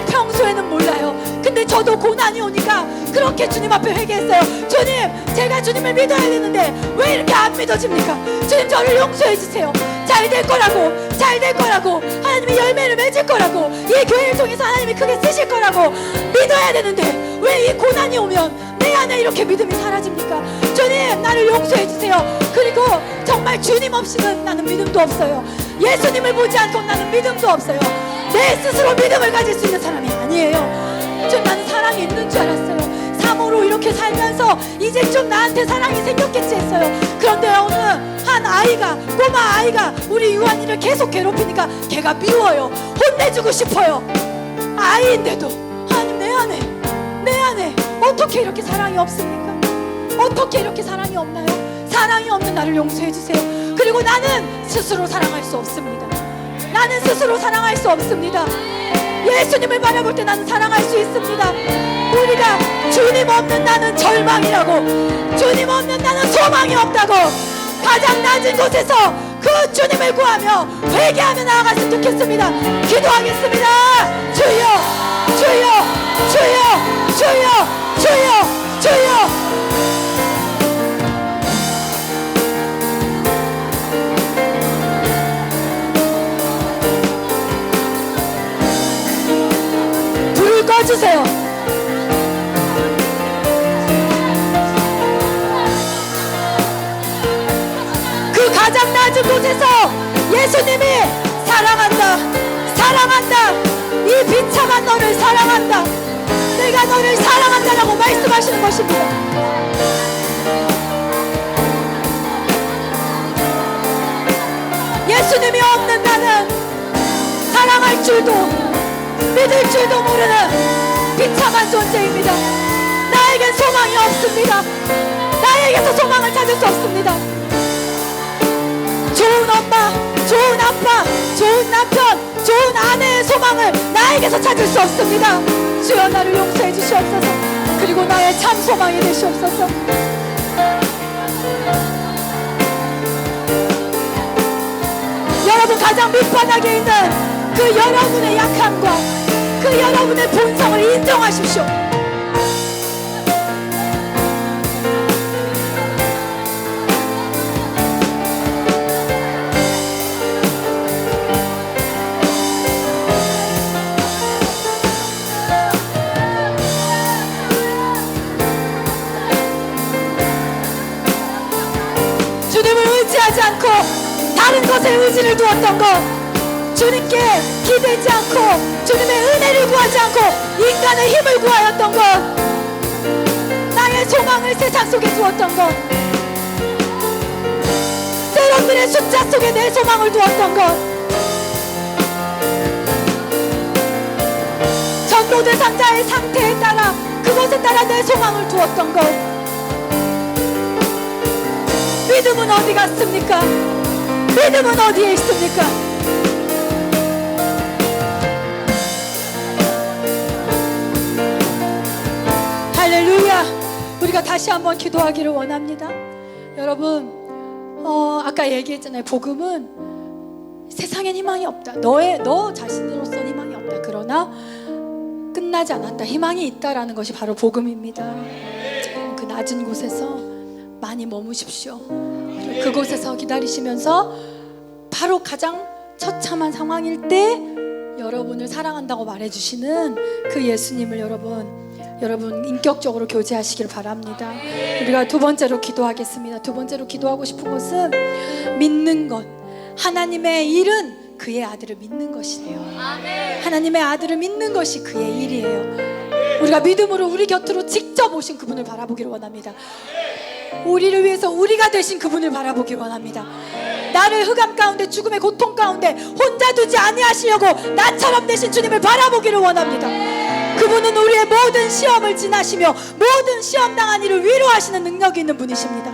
평소에는 몰라요. 근데 저도 고난이 오니까 그렇게 주님 앞에 회개했어요. 주님, 제가 주님을 믿어야 되는데 왜 이렇게 안 믿어집니까? 주님, 저를 용서해 주세요. 잘 될 거라고 하나님이 열매를 맺을 거라고, 이 교회를 통해서 하나님이 크게 쓰실 거라고 믿어야 되는데 왜 이 고난이 오면 내 안에 이렇게 믿음이 사라집니까? 주님, 나를 용서해 주세요. 그리고 정말 주님 없이는 나는 믿음도 없어요. 예수님을 보지 않고 나는 믿음도 없어요. 내 스스로 믿음을 가질 수 있는 사람이 아니에요. 나는 사랑이 있는 줄 알았어요. 사모로 이렇게 살면서 이제 좀 나한테 사랑이 생겼겠지 했어요. 그런데 어느 한 아이가, 꼬마 아이가 우리 유한이를 계속 괴롭히니까 걔가 미워요. 혼내주고 싶어요. 아이인데도 하나님, 내 안에 어떻게 이렇게 사랑이 없습니까? 어떻게 이렇게 사랑이 없나요? 사랑이 없는 나를 용서해 주세요. 그리고 나는 스스로 사랑할 수 없습니다. 나는 스스로 사랑할 수 없습니다. 예수님을 바라볼 때 나는 사랑할 수 있습니다. 우리가 주님 없는 나는 절망이라고, 주님 없는 나는 소망이 없다고, 가장 낮은 곳에서 그 주님을 구하며 회개하며 나아갔으면 좋겠습니다. 기도하겠습니다. 주여, 주여, 주여, 주여, 주여, 주여. 불을 꺼주세요. 그 가장 낮은 곳에서 예수님이 사랑한다, 사랑한다, 이 비참한 너를 사랑한다, 내가 너를 사랑한다라고 말씀하시는 것입니다. 예수님이 없는 나는 사랑할 줄도 믿을 줄도 모르는 비참한 존재입니다. 나에겐 소망이 없습니다. 나에게서 소망을 찾을 수 없습니다. 좋은 엄마, 좋은 아빠, 좋은 남편, 좋은 아내의 소망을 나에게서 찾을 수 없습니다. 주여, 나를 용서해 주시옵소서. 그리고 나의 참 소망이 되시옵소서. 여러분, 가장 밑바닥에 있는 그 여러분의 약함과 그 여러분의 본성을 인정하십시오. 주님을 의지하지 않고 다른 것에 의지를 두었던 것, 주님께 기대지 않고 주님의 은혜를 구하지 않고 인간의 힘을 구하였던 것, 나의 소망을 세상 속에 두었던 것, 세력들의 숫자 속에 내 소망을 두었던 것, 전도 대상자의 상태에 따라 그것에 따라 내 소망을 두었던 것, 믿음은 어디 갔습니까? 믿음은 어디에 있습니까? 할렐루야. 우리가 다시 한번 기도하기를 원합니다. 여러분, 아까 얘기했잖아요. 복음은 세상엔 희망이 없다. 너 자신으로서는 희망이 없다. 그러나 끝나지 않았다. 희망이 있다라는 것이 바로 복음입니다. 그 낮은 곳에서 많이 머무십시오. 그곳에서 기다리시면서 바로 가장 처참한 상황일 때 여러분을 사랑한다고 말해주시는 그 예수님을 여러분 인격적으로 교제하시길 바랍니다. 우리가 두 번째로 기도하겠습니다. 두 번째로 기도하고 싶은 것은 믿는 것. 하나님의 일은 그의 아들을 믿는 것이래요. 하나님의 아들을 믿는 것이 그의 일이에요. 우리가 믿음으로 우리 곁으로 직접 오신 그분을 바라보기를 원합니다. 우리를 위해서 우리가 되신 그분을 바라보길 원합니다. 나를 흑암 가운데 죽음의 고통 가운데 혼자 두지 아니하시려고 나처럼 되신 주님을 바라보기를 원합니다. 그분은 우리의 모든 시험을 지나시며 모든 시험 당한 이를 위로하시는 능력이 있는 분이십니다.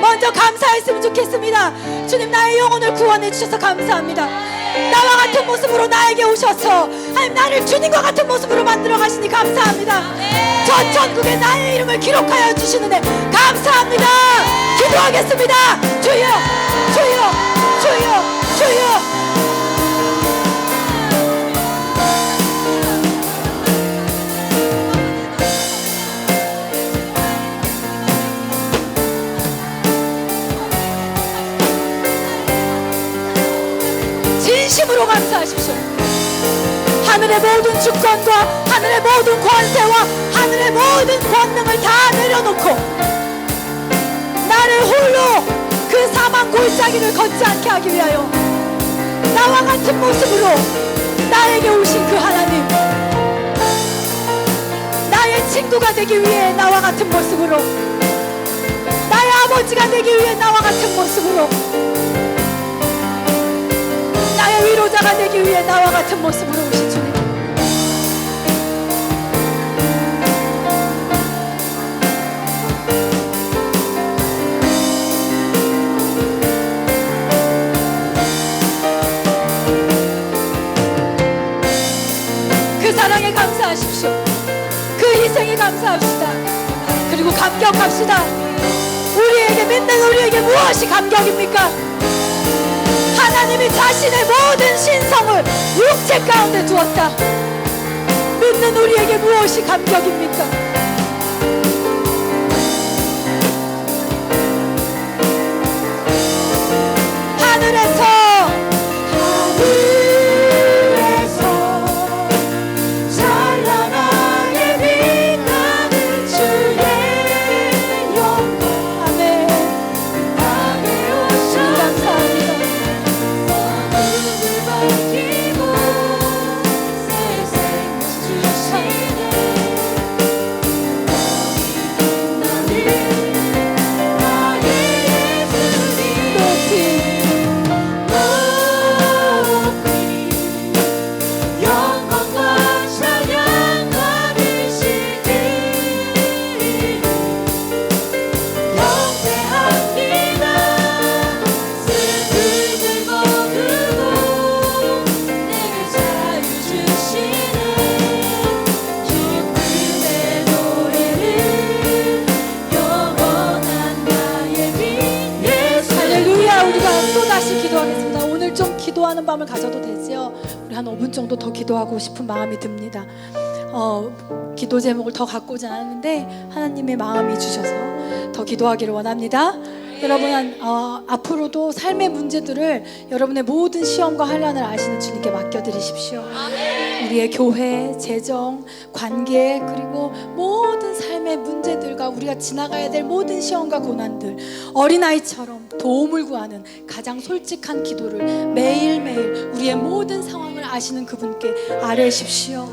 먼저 감사했으면 좋겠습니다. 주님, 나의 영혼을 구원해 주셔서 감사합니다. 나와 같은 모습으로 나에게 오셔서 하나님 나를 주님과 같은 모습으로 만들어 가시니 감사합니다. 저 천국에 나의 이름을 기록하여 주시는 데 감사합니다. 기도하겠습니다. 주여, 주여, 주여, 주여. 진심으로 감사하십시오. 하늘의 모든 주권과 하늘의 모든 권세와 하늘의 모든 권능을 다 내려놓고 나를 홀로 그 사망 골짜기를 걷지 않게 하기 위하여 나와 같은 모습으로 나에게 오신 그 하나님, 나의 친구가 되기 위해 나와 같은 모습으로, 나의 아버지가 되기 위해 나와 같은 모습으로, 나의 위로자가 되기 위해 나와 같은 모습으로 오신 주님, 그 사랑에 감사하십시오. 그 희생에 감사합시다. 그리고 감격합시다. 우리에게 믿는 우리에게 무엇이 감격입니까? 하나님이 자신의 모든 신성을 육체 가운데 두었다. 믿는 우리에게 무엇이 감격입니까? 하늘에서 찬란하게 빛나는 주의 영광. 아멘. 땅에 오신 감사합니다. 기도하는 밤을 가져도 되지요. 우리 한 5분 정도 더 기도하고 싶은 마음이 듭니다. 기도 제목을 더 갖고는 않았는데 하나님의 마음이 주셔서 더 기도하기를 원합니다. 여러분, 앞으로도 삶의 문제들을 여러분의 모든 시험과 환난을 아시는 주님께 맡겨드리십시오. 우리의 교회, 재정, 관계, 그리고 모든 삶의 문제들과 우리가 지나가야 될 모든 시험과 고난들, 어린아이처럼 도움을 구하는 가장 솔직한 기도를 매일매일 우리의 모든 상황을 아시는 그분께 아뢰십시오.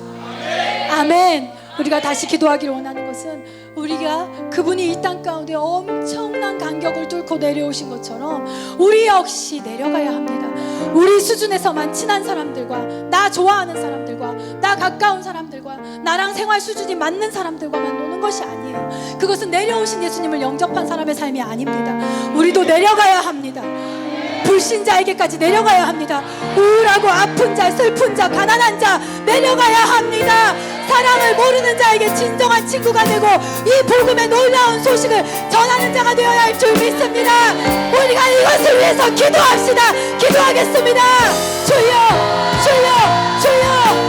아멘. 우리가 다시 기도하기를 원하는 것은 우리가 그분이 이 땅 가운데 엄청난 간격을 뚫고 내려오신 것처럼 우리 역시 내려가야 합니다. 우리 수준에서만 친한 사람들과, 나 좋아하는 사람들과, 나 가까운 사람들과, 나랑 생활 수준이 맞는 사람들과만 노는 것이 아니에요. 그것은 내려오신 예수님을 영접한 사람의 삶이 아닙니다. 우리도 내려가야 합니다. 불신자에게까지 내려가야 합니다. 우울하고 아픈 자, 슬픈 자, 가난한 자 내려가야 합니다. 사랑을 모르는 자에게 진정한 친구가 되고 이 복음의 놀라운 소식을 전하는 자가 되어야 할 줄 믿습니다. 우리가 이것을 위해서 기도합시다. 기도하겠습니다. 주여, 주여, 주여.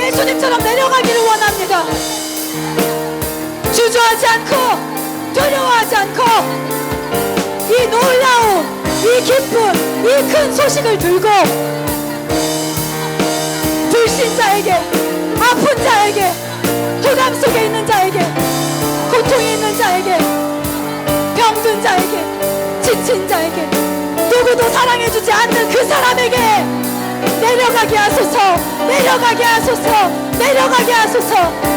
예수님처럼 내려가기를 원합니다. 주저하지 않고 두려워하지 않고 이 놀라운, 이 기쁨, 이 큰 소식을 들고 지친 자에게, 아픈 자에게, 흑암 속에 있는 자에게, 고통이 있는 자에게, 병든 자에게, 지친 자에게, 누구도 사랑해주지 않는 그 사람에게 내려가게 하소서, 내려가게 하소서, 내려가게 하소서.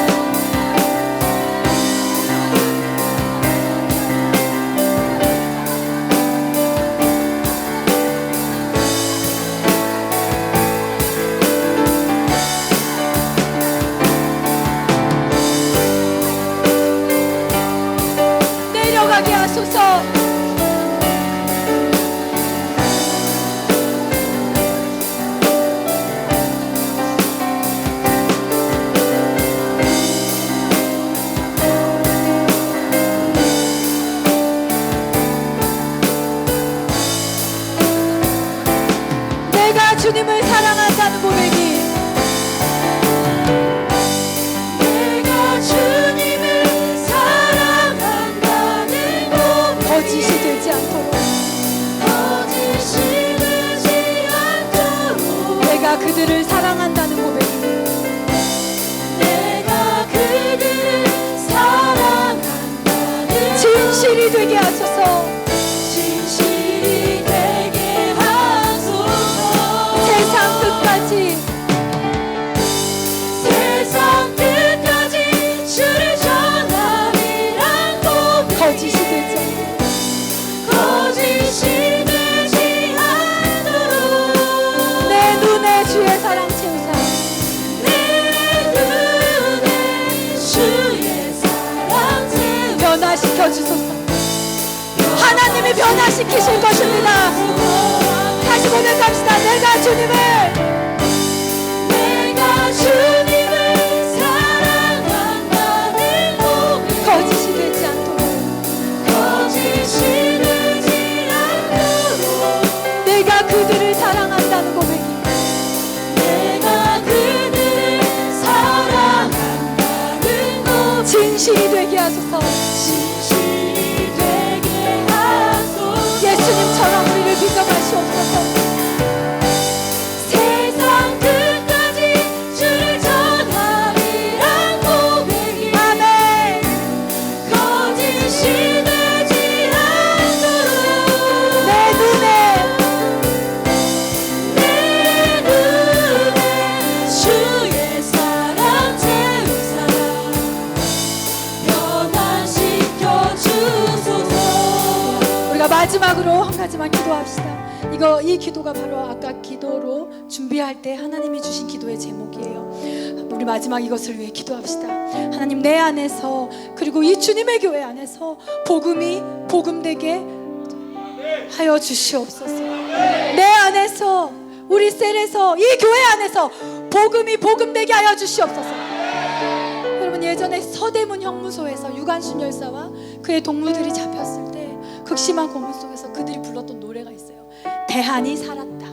내려가게 하소서. 내가 주님을 사랑한다는 고백이, 내가 주님을 사랑한다는 고백, 거짓이 되지 않도록, 거짓이 되지 않도록, 내가 그들을 사랑한다는 고백이, 내가 그들을 사랑한다는 진실이 되게 하소서. 진실이 되게 하소서. 세상 끝까지, 세상 끝까지 주를 전하리란 고백, 거짓이 되지 않도록, 거짓이 되지 않도록, 내 눈에 주의 사랑 채우사. 내 눈에 주의 사랑 채우사. 변화시켜 주소서. 하나님이 변화시키실 것입니다. 다시 고백합시다. 내가 주님을, 내가 주님을 사랑한다는 고백, 거짓이 되지 않도록, 거짓이 되지 않도록, 내가 그들을 사랑한다는 고백이, 내가 그들을 사랑한다는 고백, 진실이 되게 하소서. 진실이 되게 하소서. 예수님처럼 우리를 빚어가시옵소서. 세상 끝까지 주를 전하리란 고백이, 아멘. 거짓이 되지 않도록, 내 눈에 내 눈에 주의 사랑 채우사 변화시켜 주소서. 우리가 마지막으로 한 가지만 기도합시다. 이 기도가 바로 아까 기도로 준비할 때 하나님이 주신 기도의 제목이에요. 우리 마지막 이것을 위해 기도합시다. 하나님, 내 안에서, 그리고 이 주님의 교회 안에서 복음이 복음되게 하여 주시옵소서. 내 안에서, 우리 셀에서, 이 교회 안에서 복음이 복음되게 하여 주시옵소서. 여러분, 예전에 서대문 형무소에서 유관순 열사와 그의 동무들이 잡혔을 때 극심한 고문 속에서 그들이 불렀던 노래가 있어요. 대한이 살았다.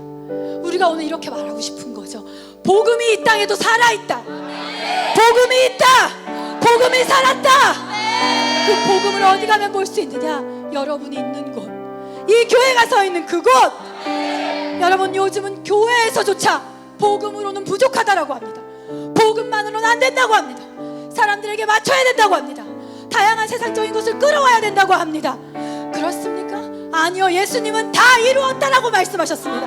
우리가 오늘 이렇게 말하고 싶은 거죠. 복음이 이 땅에도 살아있다. 복음이 있다. 복음이 살았다. 그 복음을 어디 가면 볼 수 있느냐? 여러분이 있는 곳, 이 교회가 서 있는 그곳. 여러분, 요즘은 교회에서조차 복음으로는 부족하다라고 합니다. 복음만으로는 안 된다고 합니다. 사람들에게 맞춰야 된다고 합니다. 다양한 세상적인 것을 끌어와야 된다고 합니다. 그렇습니까? 아니요, 예수님은 다 이루었다라고 말씀하셨습니다.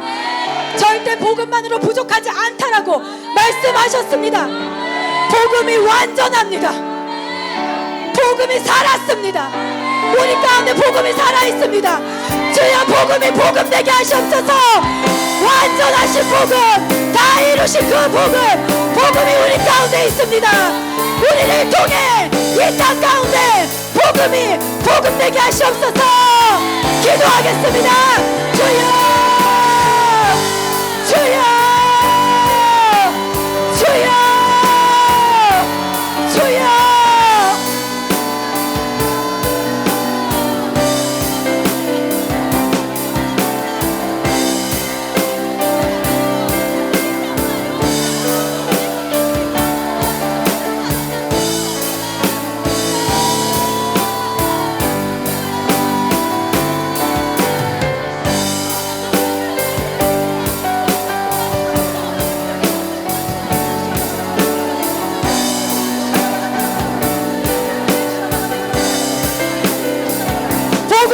절대 복음만으로 부족하지 않다라고 말씀하셨습니다. 복음이 완전합니다. 복음이 살았습니다. 우리 가운데 복음이 살아있습니다. 주여, 복음이 복음되게 하시옵소서. 완전하신 복음, 다 이루신 그 복음이 우리 가운데 있습니다. 우리를 통해 이 땅 가운데 복음이 복음되게 하시옵소서. 기도하겠습니다. 주여, 주여, 주여, 주여.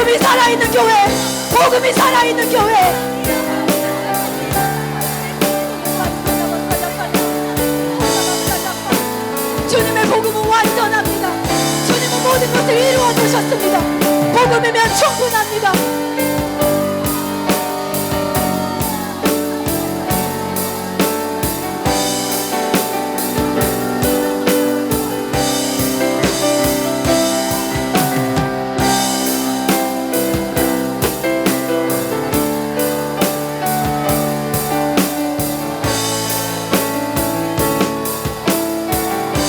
복음이 살아있는 교회, 복음이 살아있는 교회. 주님의 복음은 완전합니다. 주님은 모든 것을 이루어 두셨습니다. 복음이면 충분합니다.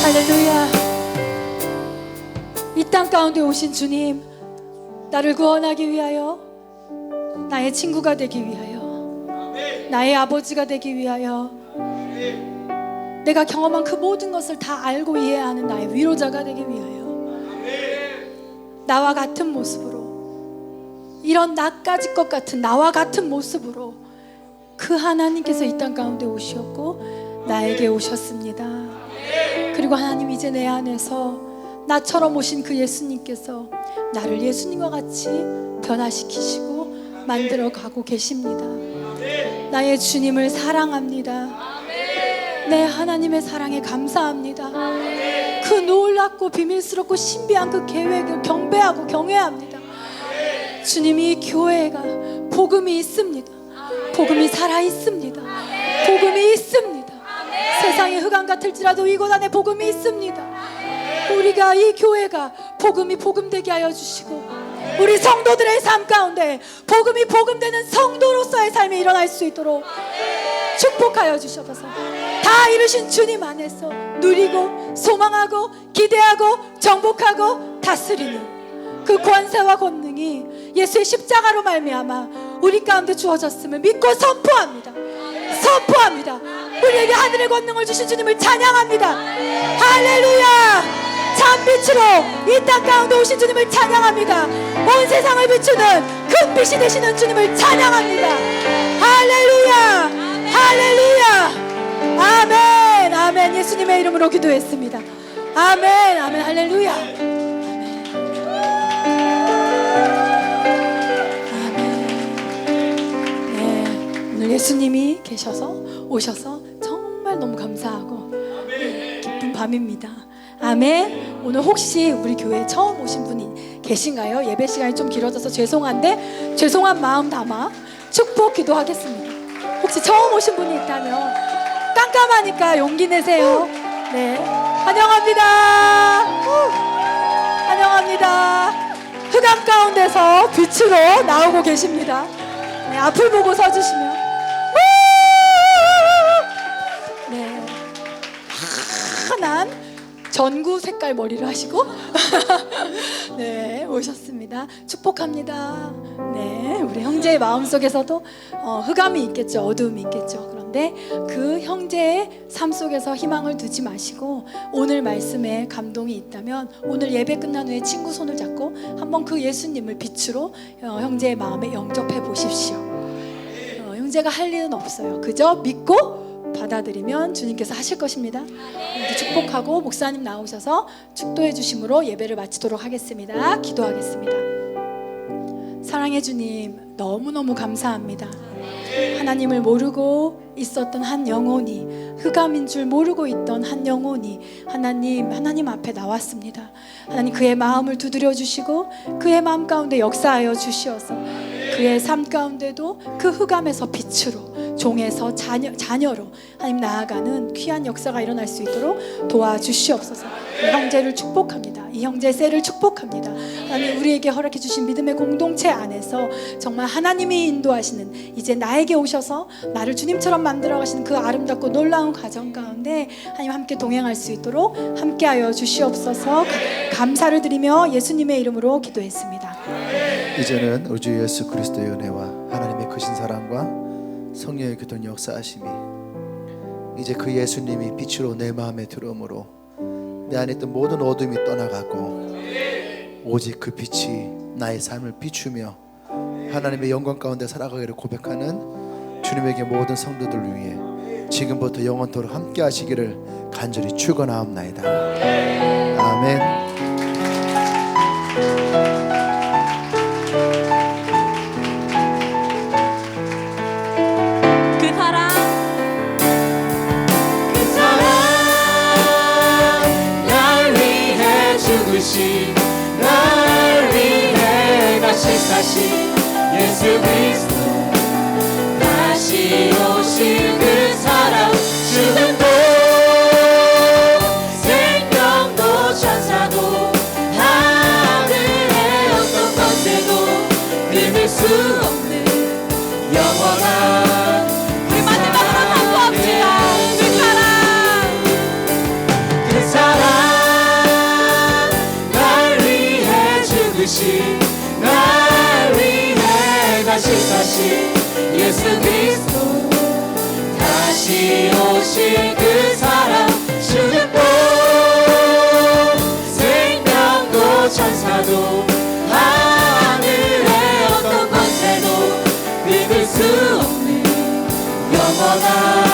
할렐루야. 이 땅 가운데 오신 주님, 나를 구원하기 위하여, 나의 친구가 되기 위하여, 나의 아버지가 되기 위하여, 내가 경험한 그 모든 것을 다 알고 이해하는 나의 위로자가 되기 위하여, 나와 같은 모습으로, 이런 나까지 것 같은 나와 같은 모습으로 그 하나님께서 이 땅 가운데 오셨고 나에게 오셨습니다. 그리고 하나님, 이제 내 안에서 나처럼 오신 그 예수님께서 나를 예수님과 같이 변화시키시고 만들어 가고 계십니다. 나의 주님을 사랑합니다. 내 하나님의 사랑에 감사합니다. 그 놀랍고 비밀스럽고 신비한 그 계획을 경배하고 경외합니다. 주님이 교회가 복음이 있습니다. 복음이 살아 있습니다. 복음이 있습니다. 세상의 흑암 같을지라도 이곳 안에 복음이 있습니다. 우리가, 이 교회가 복음이 복음되게 하여 주시고, 우리 성도들의 삶 가운데 복음이 복음되는 성도로서의 삶이 일어날 수 있도록 축복하여 주셔서 다 이루신 주님 안에서 누리고 소망하고 기대하고 정복하고 다스리는 그 권세와 권능이 예수의 십자가로 말미암아 우리 가운데 주어졌음을 믿고 선포합니다. 선포합니다. 우리에게 하늘의 권능을 주신 주님을 찬양합니다. 할렐루야. 참빛으로 이 땅 가운데 오신 주님을 찬양합니다. 온 세상을 비추는 큰 빛이 되시는 주님을 찬양합니다. 할렐루야. 할렐루야. 아멘. 아멘. 예수님의 이름으로 기도했습니다. 아멘. 아멘. 할렐루야. 오늘 예수님이 오셔서 정말 너무 감사하고 기쁜 밤입니다. 아멘. 오늘 혹시 우리 교회에 처음 오신 분이 계신가요? 예배 시간이 좀 길어져서 죄송한데 죄송한 마음 담아 축복 기도하겠습니다. 혹시 처음 오신 분이 있다면 깜깜하니까 용기 내세요. 네, 환영합니다. 환영합니다. 흑암 가운데서 빛으로 나오고 계십니다. 네, 앞을 보고 서주시면 네, 환한 전구 색깔 머리를 하시고 네, 오셨습니다. 축복합니다. 네, 우리 형제의 마음속에서도 흑암이 있겠죠. 어두움이 있겠죠. 그런데 그 형제의 삶 속에서 희망을 두지 마시고, 오늘 말씀에 감동이 있다면 오늘 예배 끝난 후에 친구 손을 잡고 한번 그 예수님을 빛으로 형제의 마음에 영접해 보십시오. 형제가 할 일은 없어요. 그저 믿고 받아들이면 주님께서 하실 것입니다. 축복하고 목사님 나오셔서 축도해 주심으로 예배를 마치도록 하겠습니다. 기도하겠습니다. 사랑해 주님, 너무너무 감사합니다. 하나님을 모르고 있었던 한 영혼이, 흑암인 줄 모르고 있던 한 영혼이 하나님 앞에 나왔습니다. 하나님, 그의 마음을 두드려 주시고 그의 마음 가운데 역사하여 주시어서 그의 삶 가운데도 그 흑암에서 빛으로, 종에서 자녀로 하나님 나아가는 귀한 역사가 일어날 수 있도록 도와주시옵소서. 이 형제를 축복합니다. 이 형제 셀을 축복합니다. 하나님, 우리에게 허락해 주신 믿음의 공동체 안에서 정말 하나님이 인도하시는, 이제 나에게 오셔서 나를 주님처럼 만들어 가시는 그 아름답고 놀라운 과정 가운데 하나님 함께 동행할 수 있도록 함께하여 주시옵소서. 감사를 드리며 예수님의 이름으로 기도했습니다. 이제는 우리 주 예수 그리스도의 은혜와 하나님의 크신 사랑과 성령의 교통 역사하심이 이제 그 예수님이 빛으로 내 마음에 들어오므로 내 안에 있던 모든 어둠이 떠나가고 오직 그 빛이 나의 삶을 비추며 하나님의 영광 가운데 살아가기를 고백하는 주님에게 모든 성도들 위해 지금부터 영원토록 함께 하시기를 간절히 축원하옵나이다. 아멘. 다시 사신 예수 그리스도 다시 오실 그 사랑 죽음도 생명도 천사도 하늘의 어떤 권세도 끊을 수 없는 영원한 그 마지막으로 선포합시다. 그 사랑 날 위해 죽으신 날 위해 다시 사신 예수 그리스도 다시 오실 그 사랑 죽음도 생명도 천사도 하늘의 어떤 권세도 믿을 수 없는 영원한